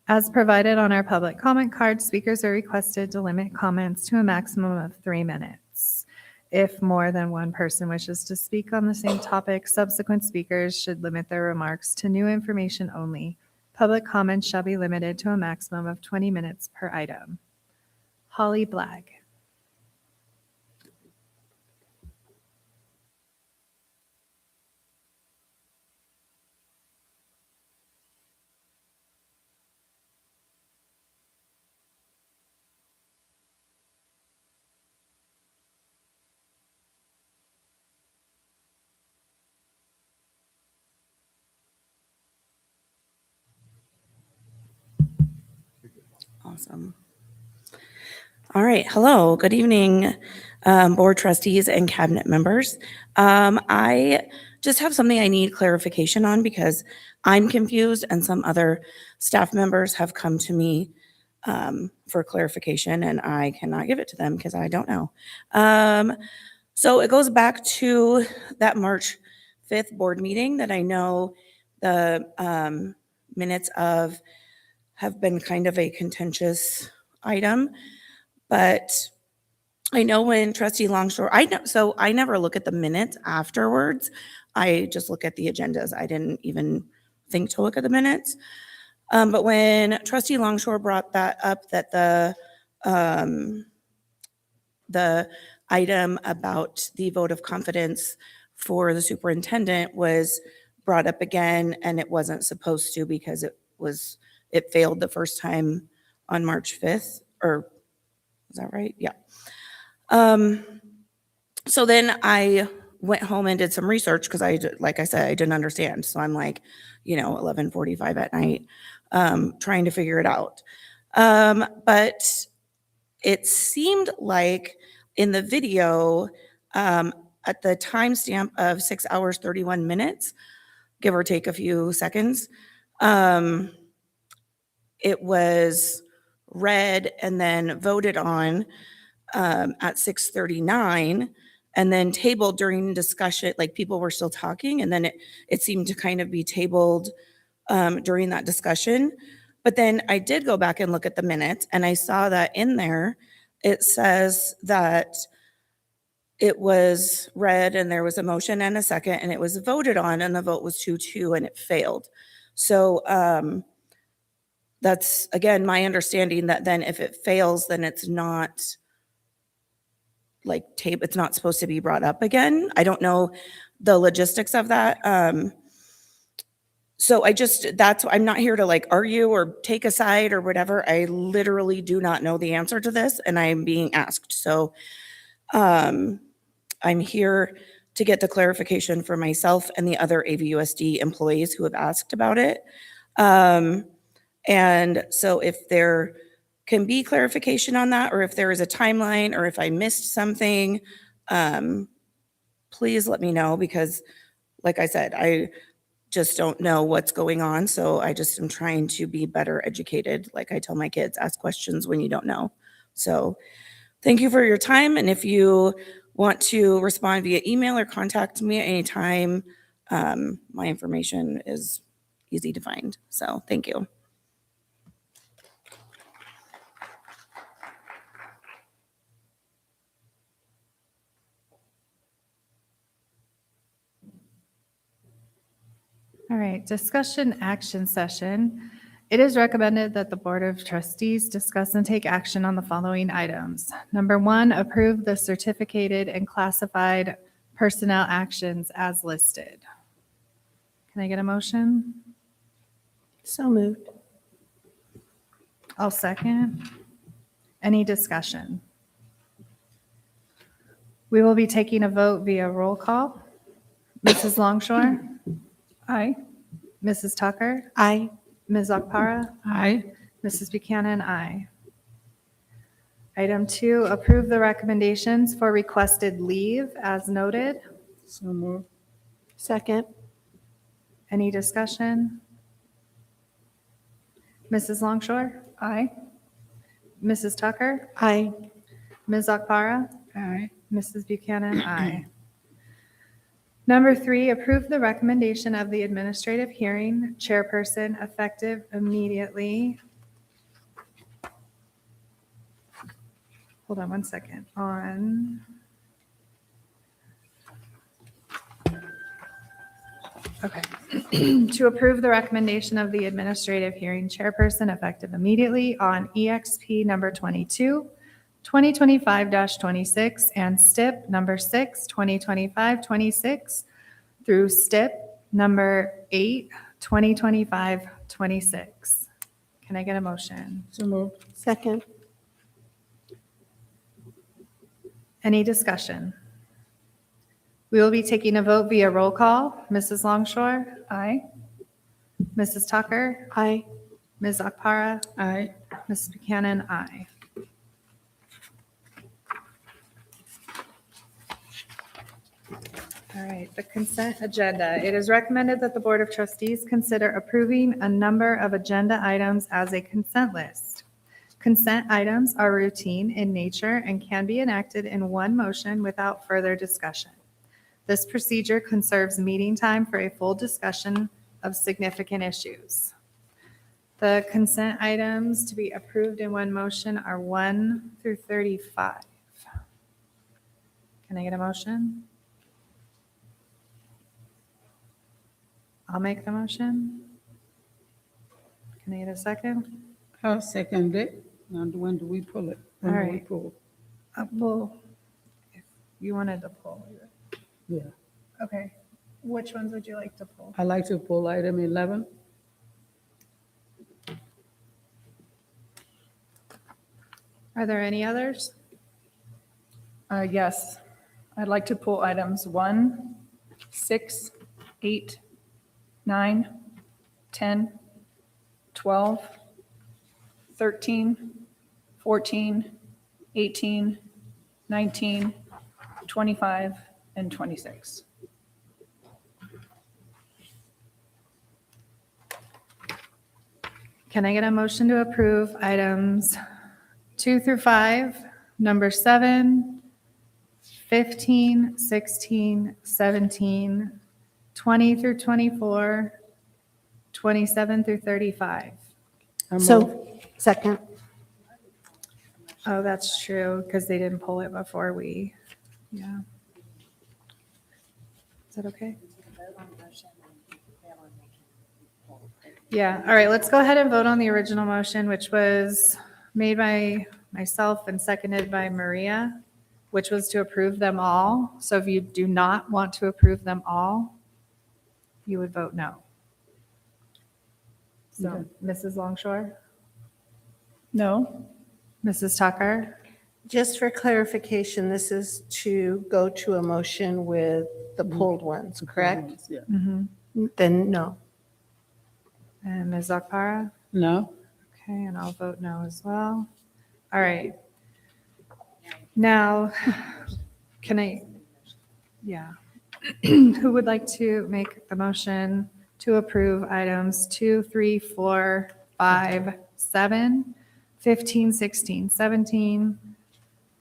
As provided on our public comment card, speakers are requested to limit comments to a maximum of 3 minutes. If more than one person wishes to speak on the same topic, subsequent speakers should limit their remarks to new information only. Public comments shall be limited to a maximum of 20 minutes per item. Holly Blagg. Awesome. All right. Hello. Good evening, board trustees and cabinet members. I just have something I need clarification on because I'm confused and some other staff members have come to me for clarification and I cannot give it to them because I don't know. So it goes back to that March 5th board meeting that I know the minutes of have been kind of a contentious item, but I know when Trustee Longshore, I never look at the minutes afterwards. I just look at the agendas. I didn't even think to look at the minutes. But when Trustee Longshore brought that up, that the item about the vote of confidence for the superintendent was brought up again, and it wasn't supposed to because it failed the first time on March 5th, or is that right? Yeah. So then I went home and did some research because like I said, I didn't understand. So I'm like, 11:45 at night, trying to figure it out. But it seemed like in the video, at the timestamp of 6 hours, 31 minutes, give or take a few seconds, it was read and then voted on at 6:39, and then tabled during discussion, like people were still talking, and then it seemed to kind of be tabled during that discussion. But then I did go back and look at the minutes, and I saw that in there, it says that it was read and there was a motion and a second, and it was voted on, and the vote was 2-2, and it failed. So that's, again, my understanding that then if it fails, then it's not it's not supposed to be brought up again. I don't know the logistics of that. So I'm not here to argue or take a side or whatever. I literally do not know the answer to this, and I'm being asked. So I'm here to get the clarification for myself and the other AVUSD employees who have asked about it. And so if there can be clarification on that, or if there is a timeline, or if I missed something, please let me know, because like I said, I just don't know what's going on. So I just am trying to be better educated. Like I tell my kids, ask questions when you don't know. So thank you for your time. And if you want to respond via email or contact me at any time, my information is easy to find. So thank you. All right, discussion action session. It is recommended that the Board of Trustees discuss and take action on the following items. Number 1, approve the certificated and classified personnel actions as listed. Can I get a motion? So moved. I'll second. Any discussion? We will be taking a vote via roll call. Mrs. Longshore? Aye. Mrs. Tucker? Aye. Ms. Akpara? Aye. Mrs. Buchanan? Aye. Item 2, approve the recommendations for requested leave as noted. So moved. Second. Any discussion? Mrs. Longshore? Aye. Mrs. Tucker? Aye. Ms. Akpara? Aye. Mrs. Buchanan? Aye. Number 3, approve the recommendation of the administrative hearing chairperson effective immediately. Hold on one second. To approve the recommendation of the administrative hearing chairperson effective immediately on EXP number 22, 2025-26, and STIP number 6, 2025-26, through STIP number 8, 2025-26. Can I get a motion? So moved. Second. Any discussion? We will be taking a vote via roll call. Mrs. Longshore? Aye. Mrs. Tucker? Aye. Ms. Akpara? Aye. Mrs. Buchanan? Aye. All right, the consent agenda. It is recommended that the Board of Trustees consider approving a number of agenda items as a consent list. Consent items are routine in nature and can be enacted in one motion without further discussion. This procedure conserves meeting time for a full discussion of significant issues. The consent items to be approved in one motion are 1 through 35. Can I get a motion? I'll make the motion. Can I get a second? I'll second it. Now, when do we pull it? When All do we right. pull? Well, if you wanted to pull it. Yeah. Okay. Which ones would you like to pull? I'd like to pull item 11. Are there any others? Yes. I'd like to pull items 1, 6, 8, 9, 10, 12, 13, 14, 18, 19, 25, and 26. Can I get a motion to approve items 2 through 5, number 7, 15, 16, 17, 20 through 24, 27 through 35? So, second. Oh, that's true, because they didn't pull it before we, yeah. Is that okay? Yeah, all right, let's go ahead and vote on the original motion, which was made by myself and seconded by Maria, which was to approve them all. So if you do not want to approve them all, you would vote no. So, Mrs. Longshore, No? Mrs. Tucker, Just for clarification, this is to go to a motion with the pulled ones, correct? Yeah. Then no. and Ms. Akpara? No? Okay, and I'll vote no as well. All right. Now, can I, yeah. Who would like to make the motion to approve items 2, 3, 4, 5, 7, 15, 16, 17,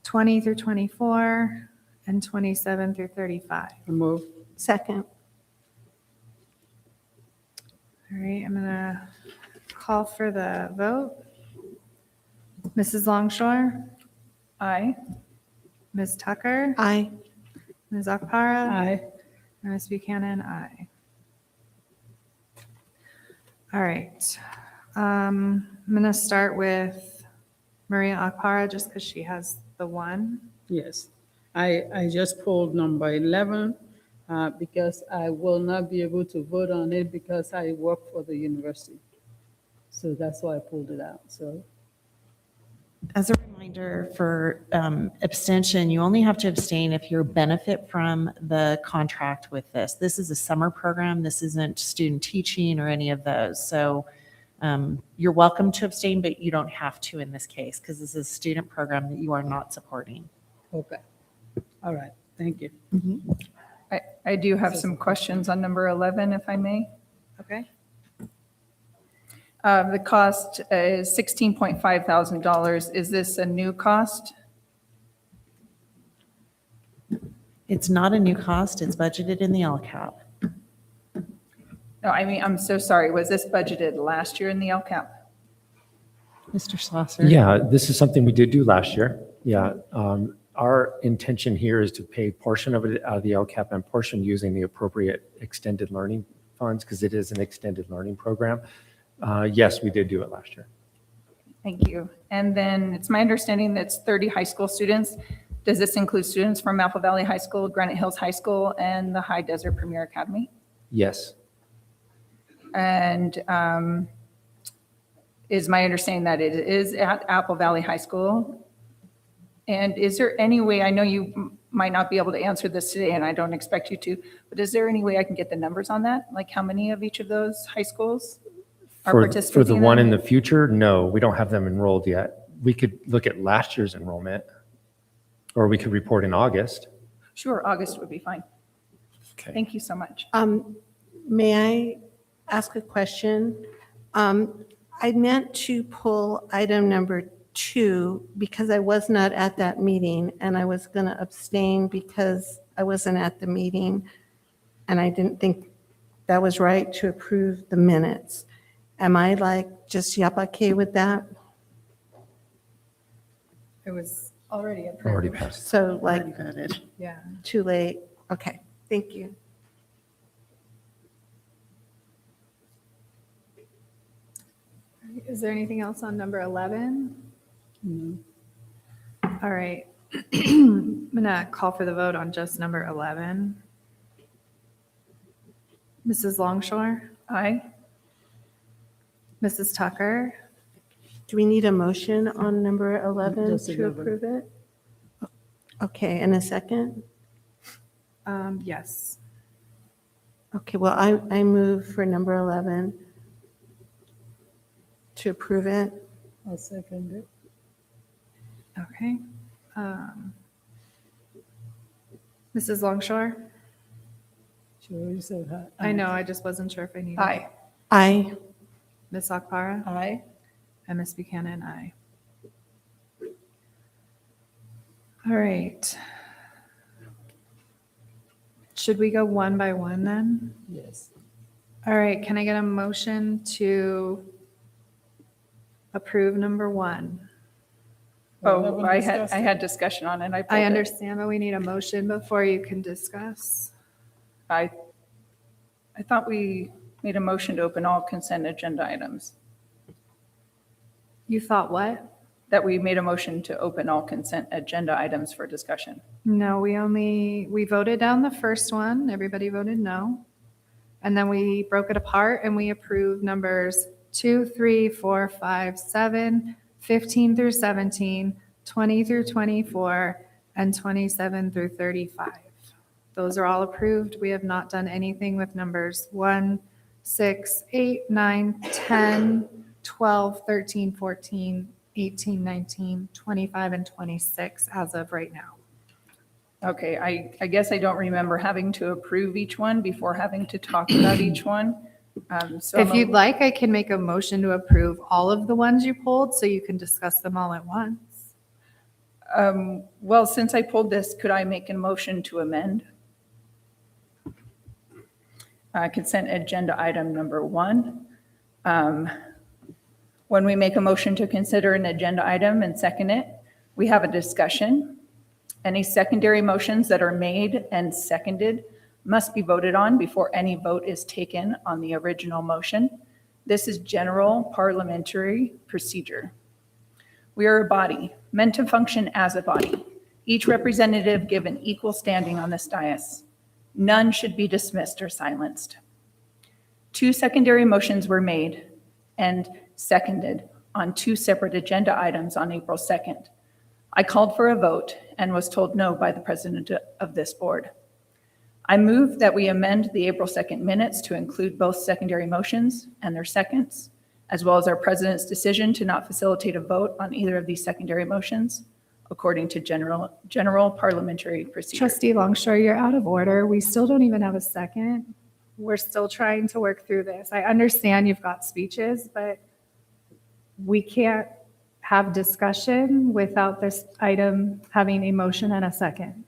20 through 24, and 27 through 35? I move. Second. All right, I'm going to call for the vote. Mrs. Longshore, Aye. Ms. Tucker, Aye. Ms. Akpara, Aye. and Ms. Buchanan, aye. All right. I'm going to start with Maria Akpara just because she has the one. Yes. I just pulled number 11 because I will not be able to vote on it because I work for the university. So that's why I pulled it out. So As a reminder for abstention, you only have to abstain if you benefit from the contract with this. This is a summer program. This isn't student teaching or any of those. So you're welcome to abstain, but you don't have to in this case because this is a student program that you are not supporting. okay. All right. Thank you. I do have some questions on number 11, if I may. Okay. The cost is $16.5 thousand. Is this a new cost? It's not a new cost. It's budgeted in the LCAP. No, I mean, I'm so sorry. Was this budgeted last year in the LCAP? Mr. Schlosser? Yeah, this is something we did do last year. Yeah. Our intention here is to pay portion of it out of the LCAP and portion using the appropriate extended learning funds because it is an extended learning program. Yes, we did do it last year. Thank you. And then it's my understanding that it's 30 high school students. Does this include students from Apple Valley High School, Granite Hills High School, and the High Desert Premier Academy? Yes. And is my understanding that it is at Apple Valley High School? And is there any way, I know you might not be able to answer this today, and I don't expect you to, but is there any way I can get the numbers on that? Like how many of each of those high schools are For participating? the one in the future, no, we don't have them enrolled yet. We could look at last year's enrollment, or we could report in August. Sure, August would be fine. Okay. Thank you so much. May I ask a question? I meant to pull item number 2 because I was not at that meeting and I was going to abstain because I wasn't at the meeting and I didn't think that was right to approve the minutes. Am I like just yapake with that? It was already approved. Already passed. So like Yeah. too late? Okay, thank you. Is there anything else on number 11? No. All right. I'm going to call for the vote on just number 11. Mrs. Longshore, Aye. Mrs. Tucker, Do we need a motion on number 11 Just to 11. approve it? Okay, and a second? yes. Okay, well, I move for number 11 to approve it. I'll second it. Okay. Mrs. Longshore, Sure, you said that. I know, I just wasn't sure if I needed. Aye. Aye. Ms. Akpara, Aye. and Ms. Buchanan, aye. All right. Should we go one by one then? Yes. All right, can I get a motion to approve number 1? Oh, I had discussion on it. I pulled it. understand, but we need a motion before you can discuss. I thought we made a motion to open all consent agenda items. You thought what? That we made a motion to open all consent agenda items for discussion. No, we voted down the first one. Everybody voted no. And then we broke it apart and we approved numbers 2, 3, 4, 5, 7, 15 through 17, 20 through 24, and 27 through 35. Those are all approved. We have not done anything with numbers 1, 6, 8, 9, 10, 12, 13, 14, 18, 19, 25, and 26 as of right now. Okay, I guess I don't remember having to approve each one before having to talk about each one. So If you'd like, I can make a motion to approve all of the ones you pulled so you can discuss them all at once. Well, since I pulled this, could I make a motion to amend? Consent agenda item number 1. When we make a motion to consider an agenda item and second it, we have a discussion. Any secondary motions that are made and seconded must be voted on before any vote is taken on the original motion. This is general parliamentary procedure. We are a body meant to function as a body, each representative given equal standing on this dais. None should be dismissed or silenced. 2 secondary motions were made and seconded on 2 separate agenda items on April 2nd. I called for a vote and was told no by the president of this board. I move that we amend the April 2nd minutes to include both secondary motions and their seconds, as well as our president's decision to not facilitate a vote on either of these secondary motions, according to general parliamentary procedure. Trustee Longshore, you're out of order. We still don't even have a second. We're still trying to work through this. I understand you've got speeches, but we can't have discussion without this item having a motion and a second.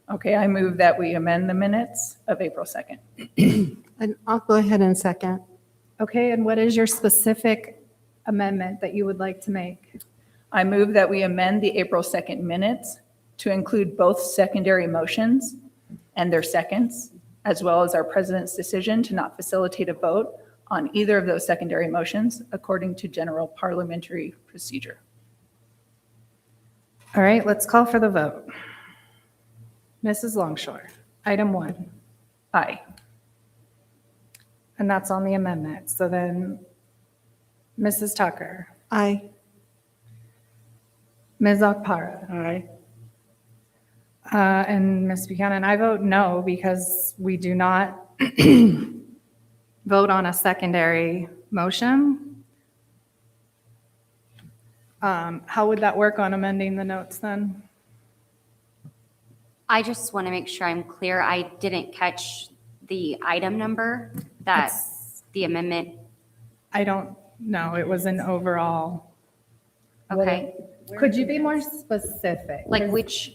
Okay, I move that we amend the minutes of April 2nd. And I'll go ahead and second. Okay, and what is your specific amendment that you would like to make? I move that we amend the April 2nd minutes to include both secondary motions and their seconds, as well as our president's decision to not facilitate a vote on either of those secondary motions according to general parliamentary procedure. All right, let's call for the vote. Mrs. Longshore, item 1, Aye. and that's on the amendment. So then, Mrs. Tucker, Aye. Ms. Akpara, Aye. and Ms. Buchanan. I vote no because we do not vote on a secondary motion. How would that work on amending the notes then? I just want to make sure I'm clear. I didn't catch the item number, that's the amendment. I don't know. It was an overall. Okay. Could you be more specific? Like which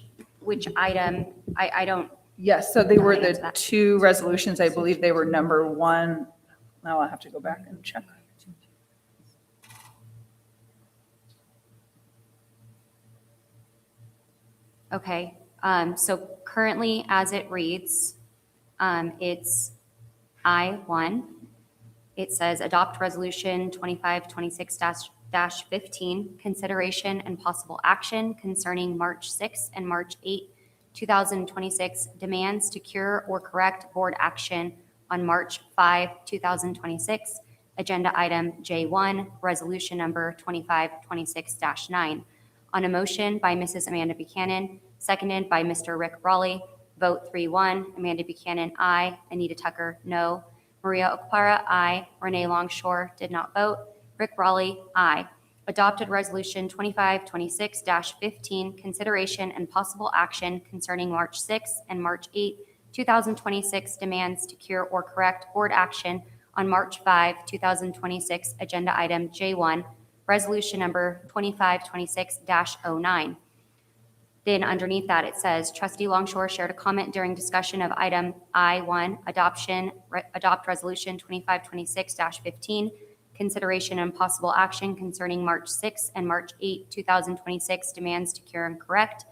item? I don't, Yes, so they were I'll answer the that. 2 resolutions. I believe they were number 1. Now I'll have to go back and check. okay. So currently, as it reads, it's I-1. It says adopt resolution 2526-15, consideration and possible action concerning March 6 and March 8, 2026 demands to cure or correct board action on March 5, 2026. Agenda item J1, resolution number 2526-9. On a motion by Mrs. Amanda Buchanan, seconded by Mr. Rick Raleigh, vote 3-1. Amanda Buchanan, aye. Anita Tucker, no. Maria Okpara, aye. Renee Longshore did not vote. Rick Raleigh, aye. Adopted Resolution 2526-15, consideration and possible action concerning March 6 and March 8, 2026 demands to cure or correct board action on March 5, 2026, agenda item J1, resolution number 2526-09. Then underneath that, it says Trustee Longshore shared a comment during discussion of item I1, adopt resolution 2526-15, consideration and possible action concerning March 6 and March 8, 2026 demands to cure and correct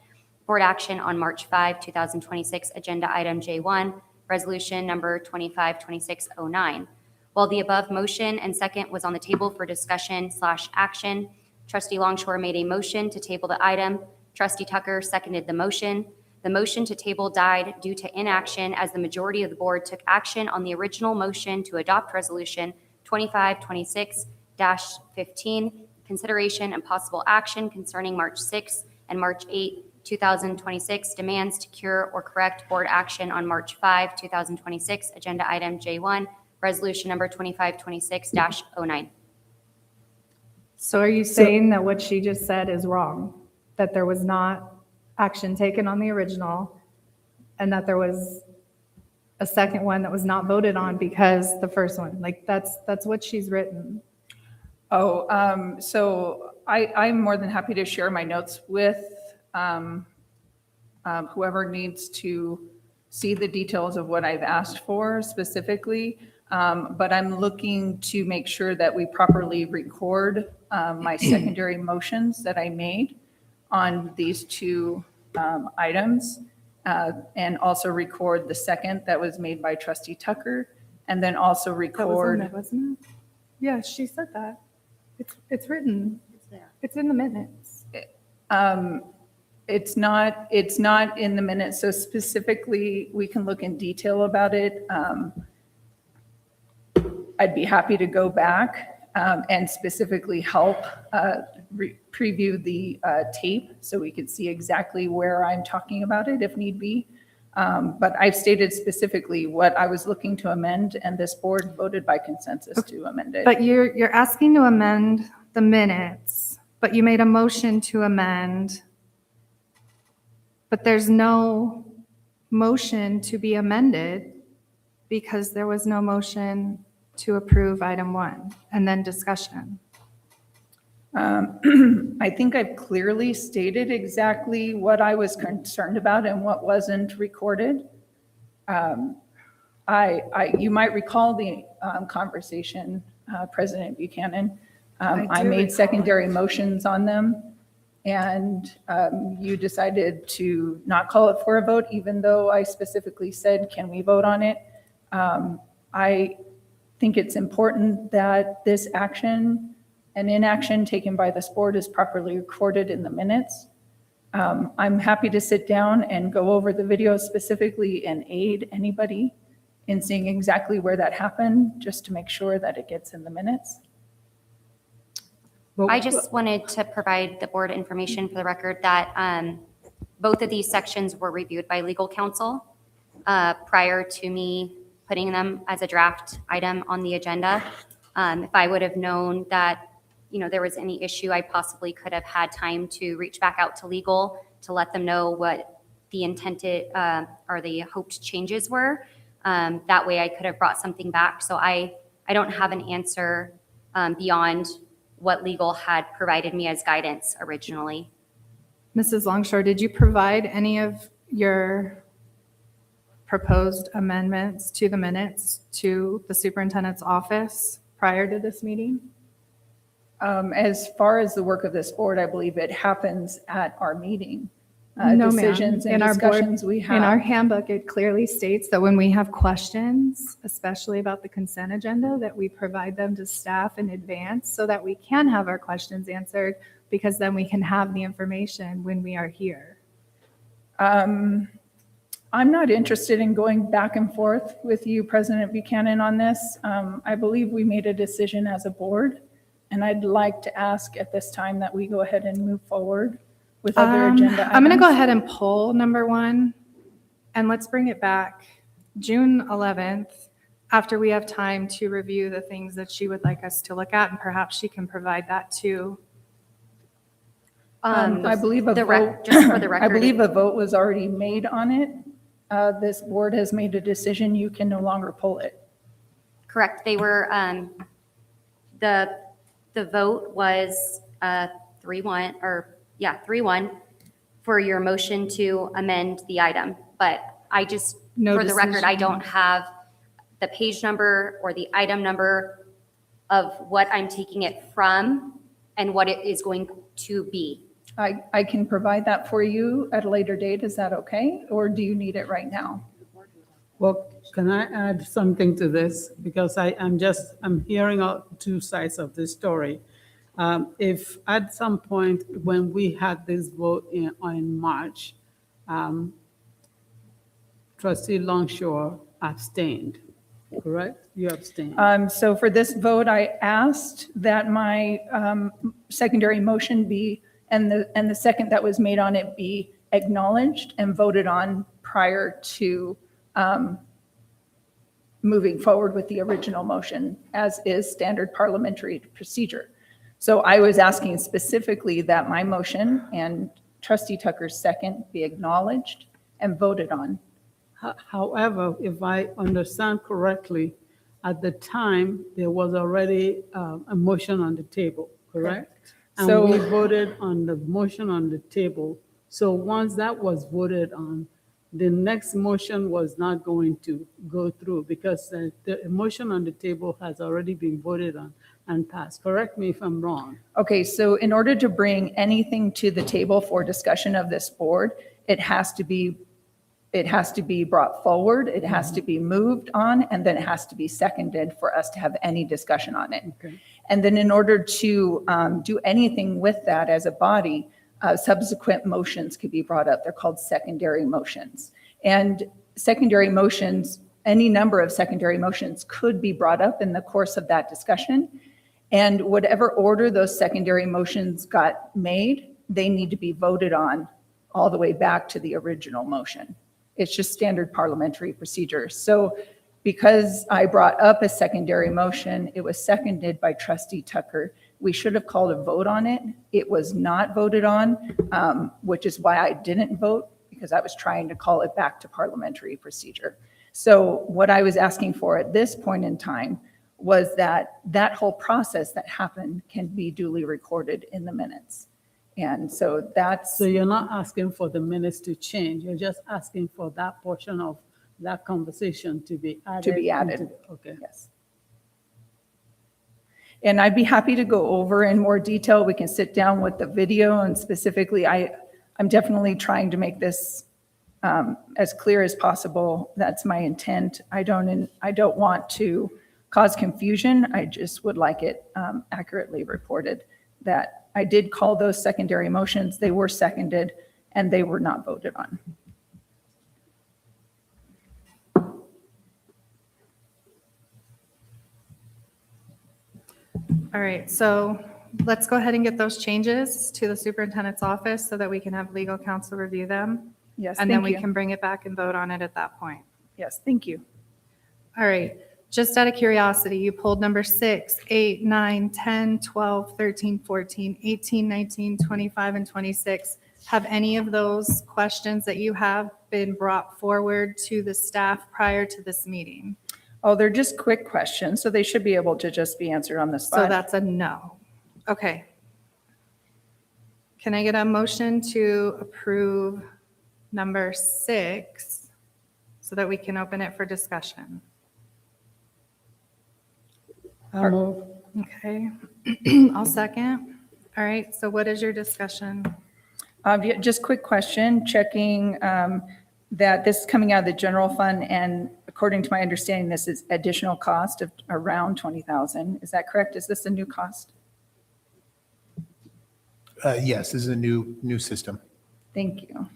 board action on March 5, 2026, agenda item J1, resolution number 2526-09. While the above motion and second was on the table for discussion/action, Trustee Longshore made a motion to table the item. Trustee Tucker seconded the motion. The motion to table died due to inaction as the majority of the board took action on the original motion to adopt resolution 2526-15, consideration and possible action concerning March 6 and March 8, 2026 demands to cure or correct board action on March 5, 2026, agenda item J1, resolution number 2526-09. So are you saying that what she just said is wrong? That there was not action taken on the original and that there was a second one that was not voted on because the first one, like that's what she's written. Oh, so I'm more than happy to share my notes with whoever needs to see the details of what I've asked for specifically. But I'm looking to make sure that we properly record my secondary motions that I made on these two items, and also record the second that was made by Trustee Tucker, and then also That was in record. there, wasn't it? Yeah, she said that. It's written. It's there. It's in the minutes. It's not in the minutes, so specifically, we can look in detail about it. I'd be happy to go back and specifically help preview the tape so we could see exactly where I'm talking about it if need be. But I've stated specifically what I was looking to amend, and this board voted by consensus to amend it. But you're asking to amend the minutes, but you made a motion to amend, but there's no motion to be amended because there was no motion to approve item 1 and then discussion. I think I've clearly stated exactly what I was concerned about and what wasn't recorded. You might recall the conversation, President Buchanan. I made secondary motions on them, and you decided to not call it for a vote, even though I specifically said, can we vote on it? I think it's important that this action and inaction taken by this board is properly recorded in the minutes. I'm happy to sit down and go over the video specifically and aid anybody in seeing exactly where that happened, just to make sure that it gets in the minutes. I just wanted to provide the board information for the record that both of these sections were reviewed by legal counsel prior to me putting them as a draft item on the agenda. If I would have known that there was any issue, I possibly could have had time to reach back out to legal to let them know what the intended or the hoped changes were. That way I could have brought something back. So I don't have an answer beyond what legal had provided me as guidance originally. Mrs. Longshore, did you provide any of your proposed amendments to the minutes to the superintendent's office prior to this meeting? As far as the work of this board, I believe it happens at our meeting. No, ma'am. Decisions and discussions we have. In our handbook, it clearly states that when we have questions, especially about the consent agenda, that we provide them to staff in advance so that we can have our questions answered, because then we can have the information when we are here. I'm not interested in going back and forth with you, President Buchanan, on this. I believe we made a decision as a board, and I'd like to ask at this time that we go ahead and move forward with other agenda items. I'm going to go ahead and pull number 1, and let's bring it back June 11th, after we have time to review the things that she would like us to look at, and perhaps she can provide that too. I believe a vote, just for the record. I believe a vote was already made on it. This board has made a decision. You can no longer pull it. Correct. They were, the vote was 3-1, or 3-1 for your motion to amend the item. But I just, for the record, I don't have the page number or the item number of what I'm taking it from and what it is going to be. I can provide that for you at a later date. Is that okay? Or do you need it right now? Well, can I add something to this? Because I'm hearing two sides of this story. If at some point when we had this vote in March, Trustee Longshore abstained, correct? You abstained. So for this vote, I asked that my secondary motion be, and the second that was made on it be acknowledged and voted on prior to moving forward with the original motion, as is standard parliamentary procedure. So I was asking specifically that my motion and Trustee Tucker's second be acknowledged and voted on. However, if I understand correctly, at the time, there was already a motion on the table, correct? And So- we voted on the motion on the table. So once that was voted on, the next motion was not going to go through because the motion on the table has already been voted on and passed. Correct me if I'm wrong. Okay, so in order to bring anything to the table for discussion of this board, it has to be brought forward, it has to be moved on, and then it has to be seconded for us to have any discussion on it. Okay. And then in order to do anything with that as a body, subsequent motions could be brought up. They're called secondary motions. And secondary motions, any number of secondary motions could be brought up in the course of that discussion. And whatever order those secondary motions got made, they need to be voted on all the way back to the original motion. It's just standard parliamentary procedure. So because I brought up a secondary motion, it was seconded by Trustee Tucker. We should have called a vote on it. It was not voted on, which is why I didn't vote, because I was trying to call it back to parliamentary procedure. So what I was asking for at this point in time was that that whole process that happened can be duly recorded in the minutes. And so that's. So you're not asking for the minutes to change, you're just asking for that portion of that conversation to be added? To be added. Okay. Yes. And I'd be happy to go over in more detail. We can sit down with the video, and specifically, I'm definitely trying to make this as clear as possible. That's my intent. I don't want to cause confusion. I just would like it accurately reported that I did call those secondary motions. They were seconded and they were not voted on. All right, so let's go ahead and get those changes to the superintendent's office so that we can have legal counsel review them. Yes, And then thank we you. can bring it back and vote on it at that point. Yes, thank you. All right, just out of curiosity, you pulled number 6, 8, 9, 10, 12, 13, 14, 18, 19, 25, and 26. Have any of those questions that you have been brought forward to the staff prior to this meeting? Oh, they're just quick questions, so they should be able to just be answered on the spot. So that's a no. Okay. Can I get a motion to approve number 6 so that we can open it for discussion? I'll move. Okay. I'll second. All right, so what is your discussion? Yeah, just quick question, checking that this is coming out of the general fund, and according to my understanding, this is additional cost of around 20,000. Is that correct? Is this a new cost? Yes, this is a new system. Thank you.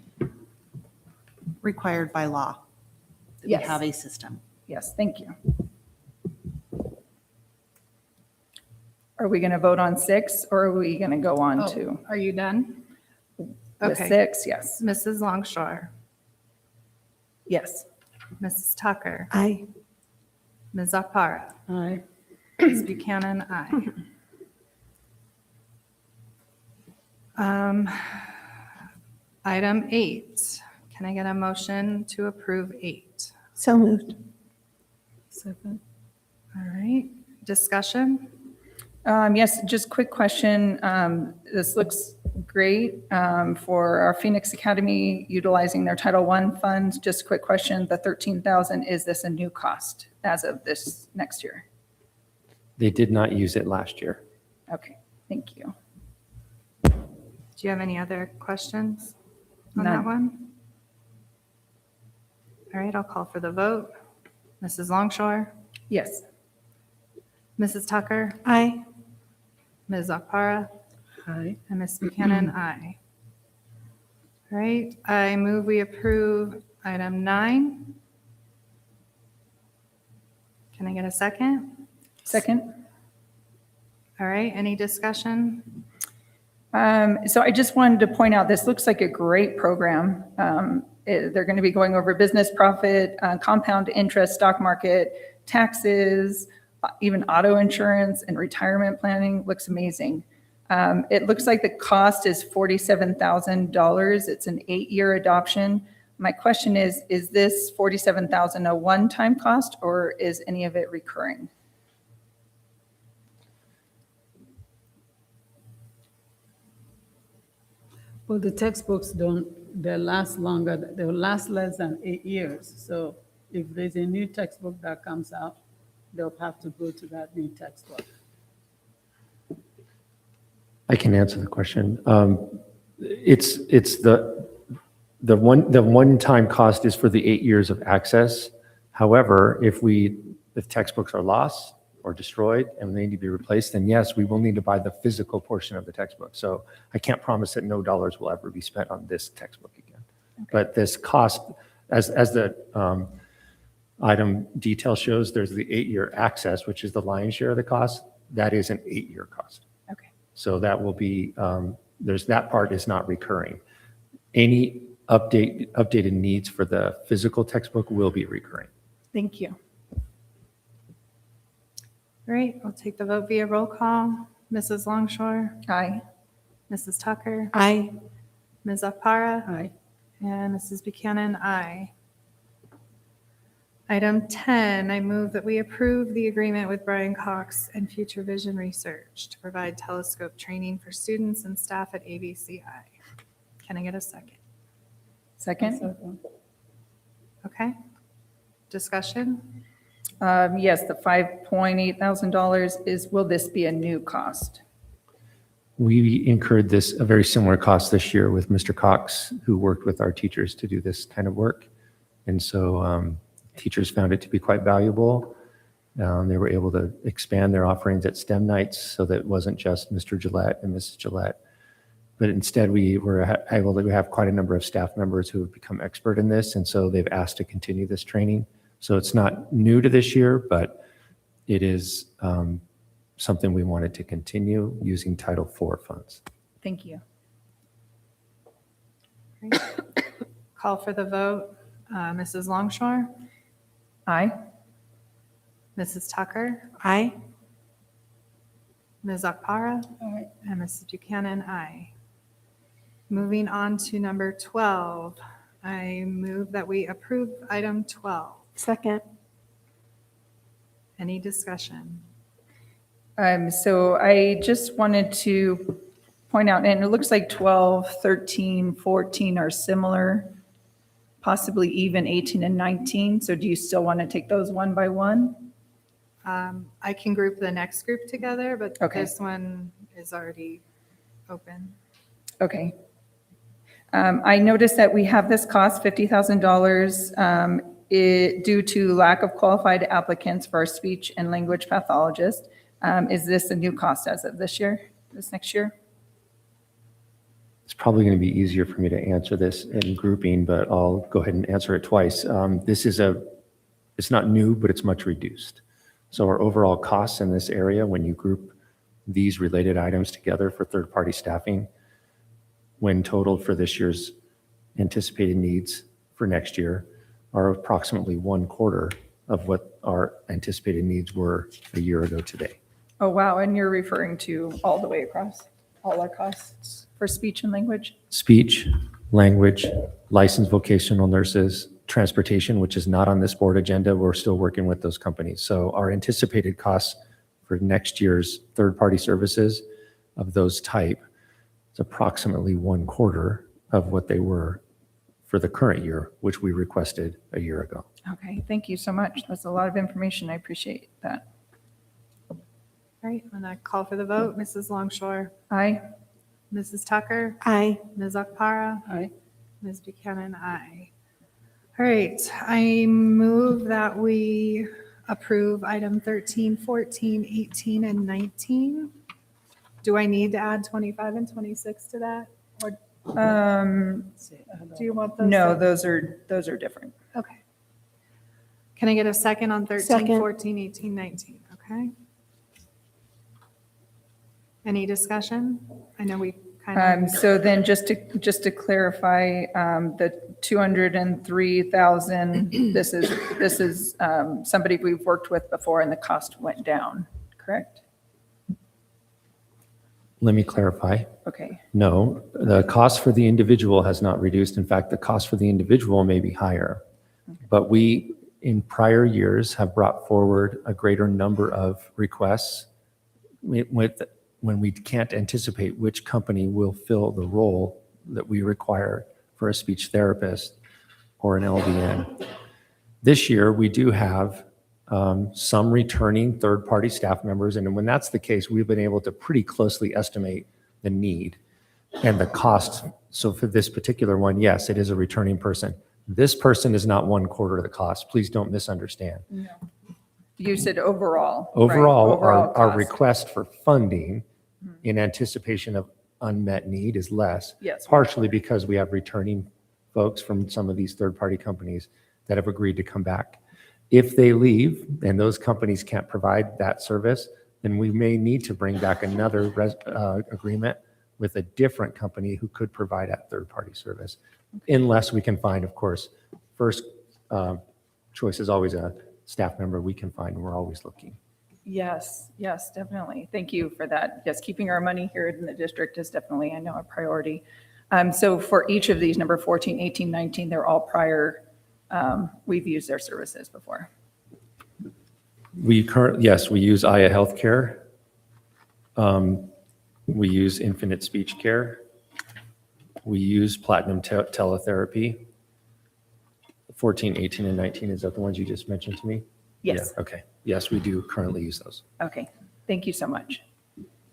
required by law. That we Yes. have a system. Yes, thank you. Are we going to vote on 6 or are we going to go on to Are you done? with 6? Yes. Mrs. Longshore, Yes. Mrs. Tucker, Aye. Ms. Akpara, Aye. Ms. Buchanan, aye. Item 8, can I get a motion to approve 8? So moved. Second. All right, discussion? Yes, just quick question. This looks great for our Phoenix Academy utilizing their Title I funds. Just a quick question, the 13,000, is this a new cost as of this next year? They did not use it last year. Okay, thank you. Do you have any other questions on that None. one? All right, I'll call for the vote. Mrs. Longshore, Yes. Mrs. Tucker, Aye. Ms. Akpara, Aye. and Ms. Buchanan, aye. All right, I move we approve item 9. Can I get a second? Second? All right, any discussion? So I just wanted to point out, this looks like a great program. They're going to be going over business profit, compound interest, stock market, taxes, even auto insurance and retirement planning. Looks amazing. It looks like the cost is $47,000. It's an 8-year adoption. My question is this $47,000 a one-time cost or is any of it recurring? Well, the textbooks they last longer, they'll last less than 8 years. So if there's a new textbook that comes out, they'll have to go to that new textbook. I can answer the question. It's the one-time cost is for the 8 years of access. However, if textbooks are lost or destroyed and they need to be replaced, then yes, we will need to buy the physical portion of the textbook. So I can't promise that no dollars will ever be spent on this textbook again. Okay. But this cost, as the item detail shows, there's the 8-year access, which is the lion's share of the cost. That is an 8-year cost. Okay. So that will be, that part is not recurring. Any updated needs for the physical textbook will be recurring. Thank you. All right, we'll take the vote via roll call. Mrs. Longshore, Aye. Mrs. Tucker, Aye. Ms. Akpara, Aye. and Mrs. Buchanan, aye. Item 10, I move that we approve the agreement with Brian Cox and Future Vision Research to provide telescope training for students and staff at ABCI. Can I get a second? Second? Okay. Discussion? Yes, the $5.8 thousand will this be a new cost? We incurred a very similar cost this year with Mr. Cox, who worked with our teachers to do this kind of work. And so teachers found it to be quite valuable. They were able to expand their offerings at STEM nights so that it wasn't just Mr. Gillette and Mrs. Gillette. But instead, we were able to have quite a number of staff members who have become expert in this. And so they've asked to continue this training. So it's not new to this year, but it is something we wanted to continue using Title IV funds. Thank you. Great. Call for the vote. Mrs. Longshore, Aye. Mrs. Tucker, Aye. Ms. Akpara, and Mrs. Buchanan, aye. Moving on to number 12, I move that we approve item 12. Second. Any discussion? So I just wanted to point out, and it looks like 12, 13, 14 are similar, possibly even 18 and 19. So do you still want to take those one by one? I can group the next group together, but Okay. this one is already open. Okay. I noticed that we have this cost, $50,000, due to lack of qualified applicants for our speech and language pathologist. Is this a new cost as of this year, this next year? It's probably going to be easier for me to answer this in grouping, but I'll go ahead and answer it twice. It's not new, but it's much reduced. So our overall costs in this area, when you group these related items together for third-party staffing, when totaled for this year's anticipated needs for next year, are approximately 1/4 of what our anticipated needs were a year ago today. Oh, wow. And you're referring to all the way across, all our costs for speech and language? Speech, language, licensed vocational nurses, transportation, which is not on this board agenda. We're still working with those companies. So our anticipated costs for next year's third-party services of those type is approximately 1/4 of what they were for the current year, which we requested a year ago. Okay, thank you so much. That's a lot of information. I appreciate that. All right, I'm going to call for the vote. Mrs. Longshore. Aye. Mrs. Tucker. Aye. Ms. Akpara. Aye. Ms. Buchanan, aye. All right, I move that we approve item 13, 14, 18, and 19. Do I need to add 25 and 26 to that? Or do you want those? No, those are different. Okay. Can I get a second on 13, Second. 14, 18, 19? Okay. Any discussion? I know we kind of. So then just to clarify, the 203,000, this is somebody we've worked with before and the cost went down, correct? Let me clarify. Okay. No, the cost for the individual has not reduced. In fact, the cost for the individual may be higher. But we, in prior years, have brought forward a greater number of requests when we can't anticipate which company will fill the role that we require for a speech therapist or an LVN. This year, we do have some returning third-party staff members, and when that's the case, we've been able to pretty closely estimate the need and the cost. So for this particular one, yes, it is a returning person. This person is not 1/4 of the cost. Please don't misunderstand. No. You said overall. right? Overall, our cost. request for funding in anticipation of unmet need is less. Yes. Partially because we have returning folks from some of these third-party companies that have agreed to come back. If they leave and those companies can't provide that service, then we may need to bring back another agreement with a different company who could provide that third-party service. Unless we can find, of course, first choice is always a staff member we can find. We're always looking. Yes, definitely. Thank you for that. Yes, keeping our money here in the district is definitely, I know, a priority. So for each of these, number 14, 18, 19, they're all prior, we've used their services before. Yes, we use Aya Healthcare. We use Infinite Speech Care. We use Platinum Teletherapy. 14, 18, and 19, is that the ones you just mentioned to me? Yes. Yeah, okay. Yes, we do currently use those. Okay, thank you so much.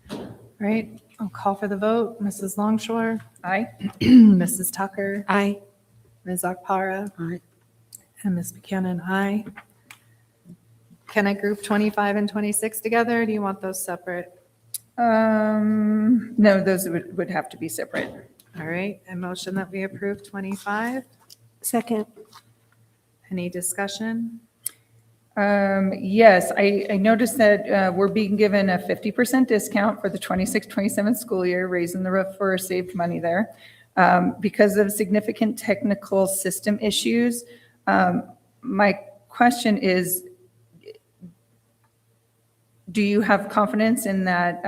All right, I'll call for the vote. Mrs. Longshore. Aye. Mrs. Tucker. Aye. Ms. Akpara. Aye. And Ms. Buchanan, aye. Can I group 25 and 26 together? Or do you want those separate? No, those would have to be separate. All right, a motion that we approve 25. Second. Any discussion? Yes, I noticed that we're being given a 50% discount for the 26-27 school year, raising the roof for saved money there. Because of significant technical system issues, my question is, do you have confidence in that,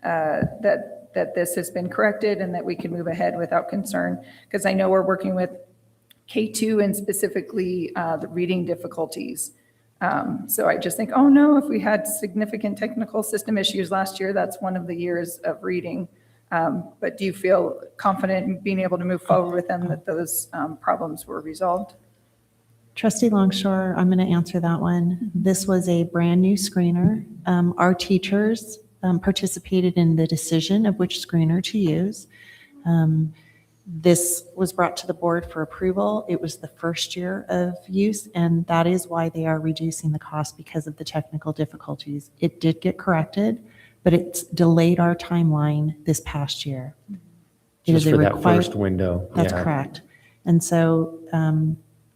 that this has been corrected and that we can move ahead without concern? Because I know we're working with K2 and specifically the reading difficulties. So I just think, oh no, if we had significant technical system issues last year, that's one of the years of reading. But do you feel confident in being able to move forward with them, that those problems were resolved? Trustee Longshore, I'm going to answer that one. This was a brand new screener. Our teachers participated in the decision of which screener to use. This was brought to the board for approval. It was the first year of use, and that is why they are reducing the cost, because of the technical difficulties. It did get corrected, but it's delayed our timeline this past year. It Just is a for that required- first window. That's yeah. correct. And so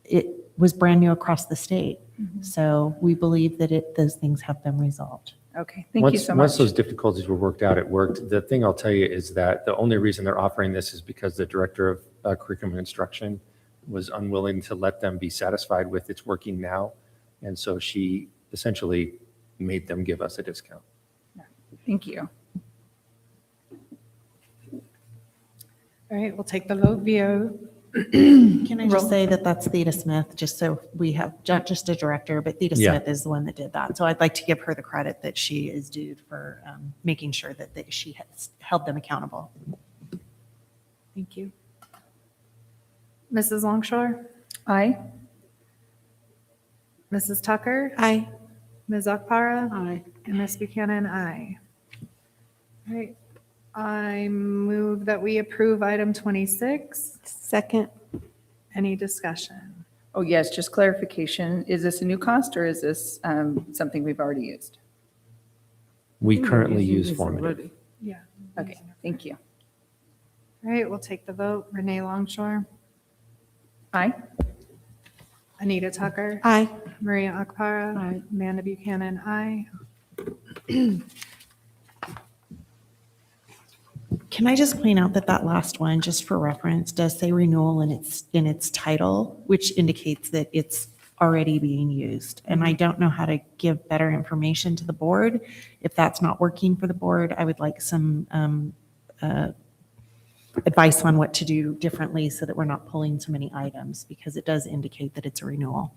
it was brand new across the state. So we believe that those things have been resolved. Okay, thank you so Once much. those difficulties were worked out, it worked. The thing I'll tell you is that the only reason they're offering this is because the director of curriculum and instruction was unwilling to let them be satisfied with it's working now. And so she essentially made them give us a discount. Thank you. All right, we'll take the vote via. Can I just Roll. say that that's Theta Smith, just so we have, not just a director, but Theta Yeah. Smith is the one that did that. So I'd like to give her the credit that she is due for making sure that she has held them accountable. Thank you. Mrs. Longshore? Aye. Mrs. Tucker? Aye. Ms. Akpara? Aye. And Ms. Buchanan, aye. All right, I move that we approve item 26. Second. Any discussion? Oh, yes, just clarification. Is this a new cost or is this something we've already used? We We're currently using use this formative. already. Yeah. Okay, thank you. All right, we'll take the vote. Renee Longshore? Aye. Anita Tucker? Aye. Maria Akpara? Aye. Amanda Buchanan, aye. Can I just point out that that last one, just for reference, does say renewal in its title, which indicates that it's already being used. And I don't know how to give better information to the board. If that's not working for the board, I would like some advice on what to do differently so that we're not pulling so many items, because it does indicate that it's a renewal.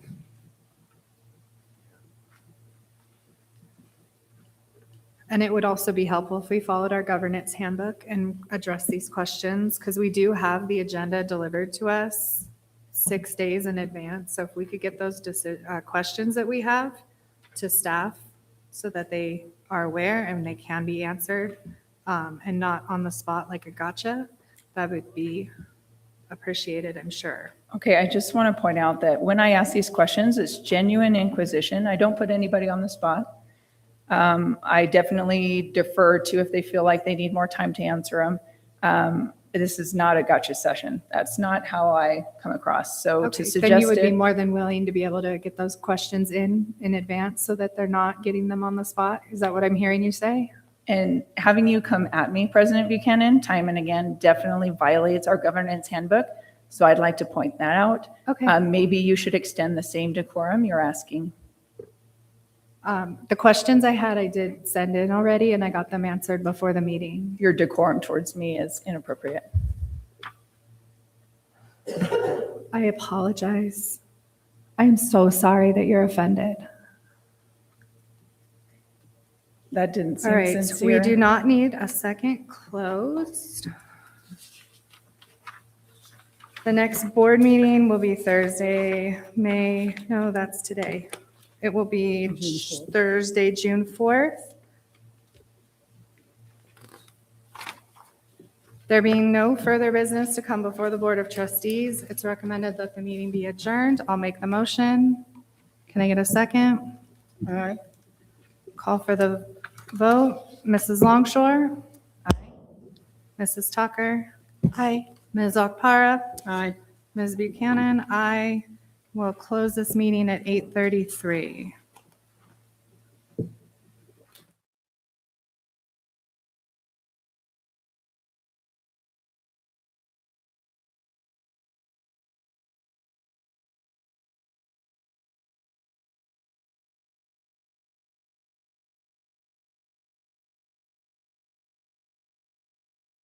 And it would also be helpful if we followed our governance handbook and addressed these questions, because we do have the agenda delivered to us 6 days in advance. So if we could get those questions that we have to staff so that they are aware and they can be answered and not on the spot like a gotcha, that would be appreciated, I'm sure. Okay, I just want to point out that when I ask these questions, it's genuine inquisition. I don't put anybody on the spot. I definitely defer to if they feel like they need more time to answer them. This is not a gotcha session. That's not how I come across. So to Okay, suggest then you would be it, more than willing to be able to get those questions in advance so that they're not getting them on the spot? Is that what I'm hearing you say? and having you come at me, President Buchanan, time and again, definitely violates our governance handbook. So I'd like to point that out. Okay. Maybe you should extend the same decorum you're asking. The questions I had, I did send in already, and I got them answered before the meeting. Your decorum towards me is inappropriate. I apologize. I'm so sorry that you're offended. That didn't All seem right, sincere. we do not need a second closed. The next board meeting will be Thursday, no, that's today. It will be Thursday, June 4th. There being no further business to come before the Board of Trustees, it's recommended that the meeting be adjourned. I'll make the motion. Can I get a second? All right. Call for the vote. Mrs. Longshore? Aye. Mrs. Tucker? Aye. Ms. Okpara? Aye. Ms. Buchanan? Aye. We'll close this meeting at 8:33.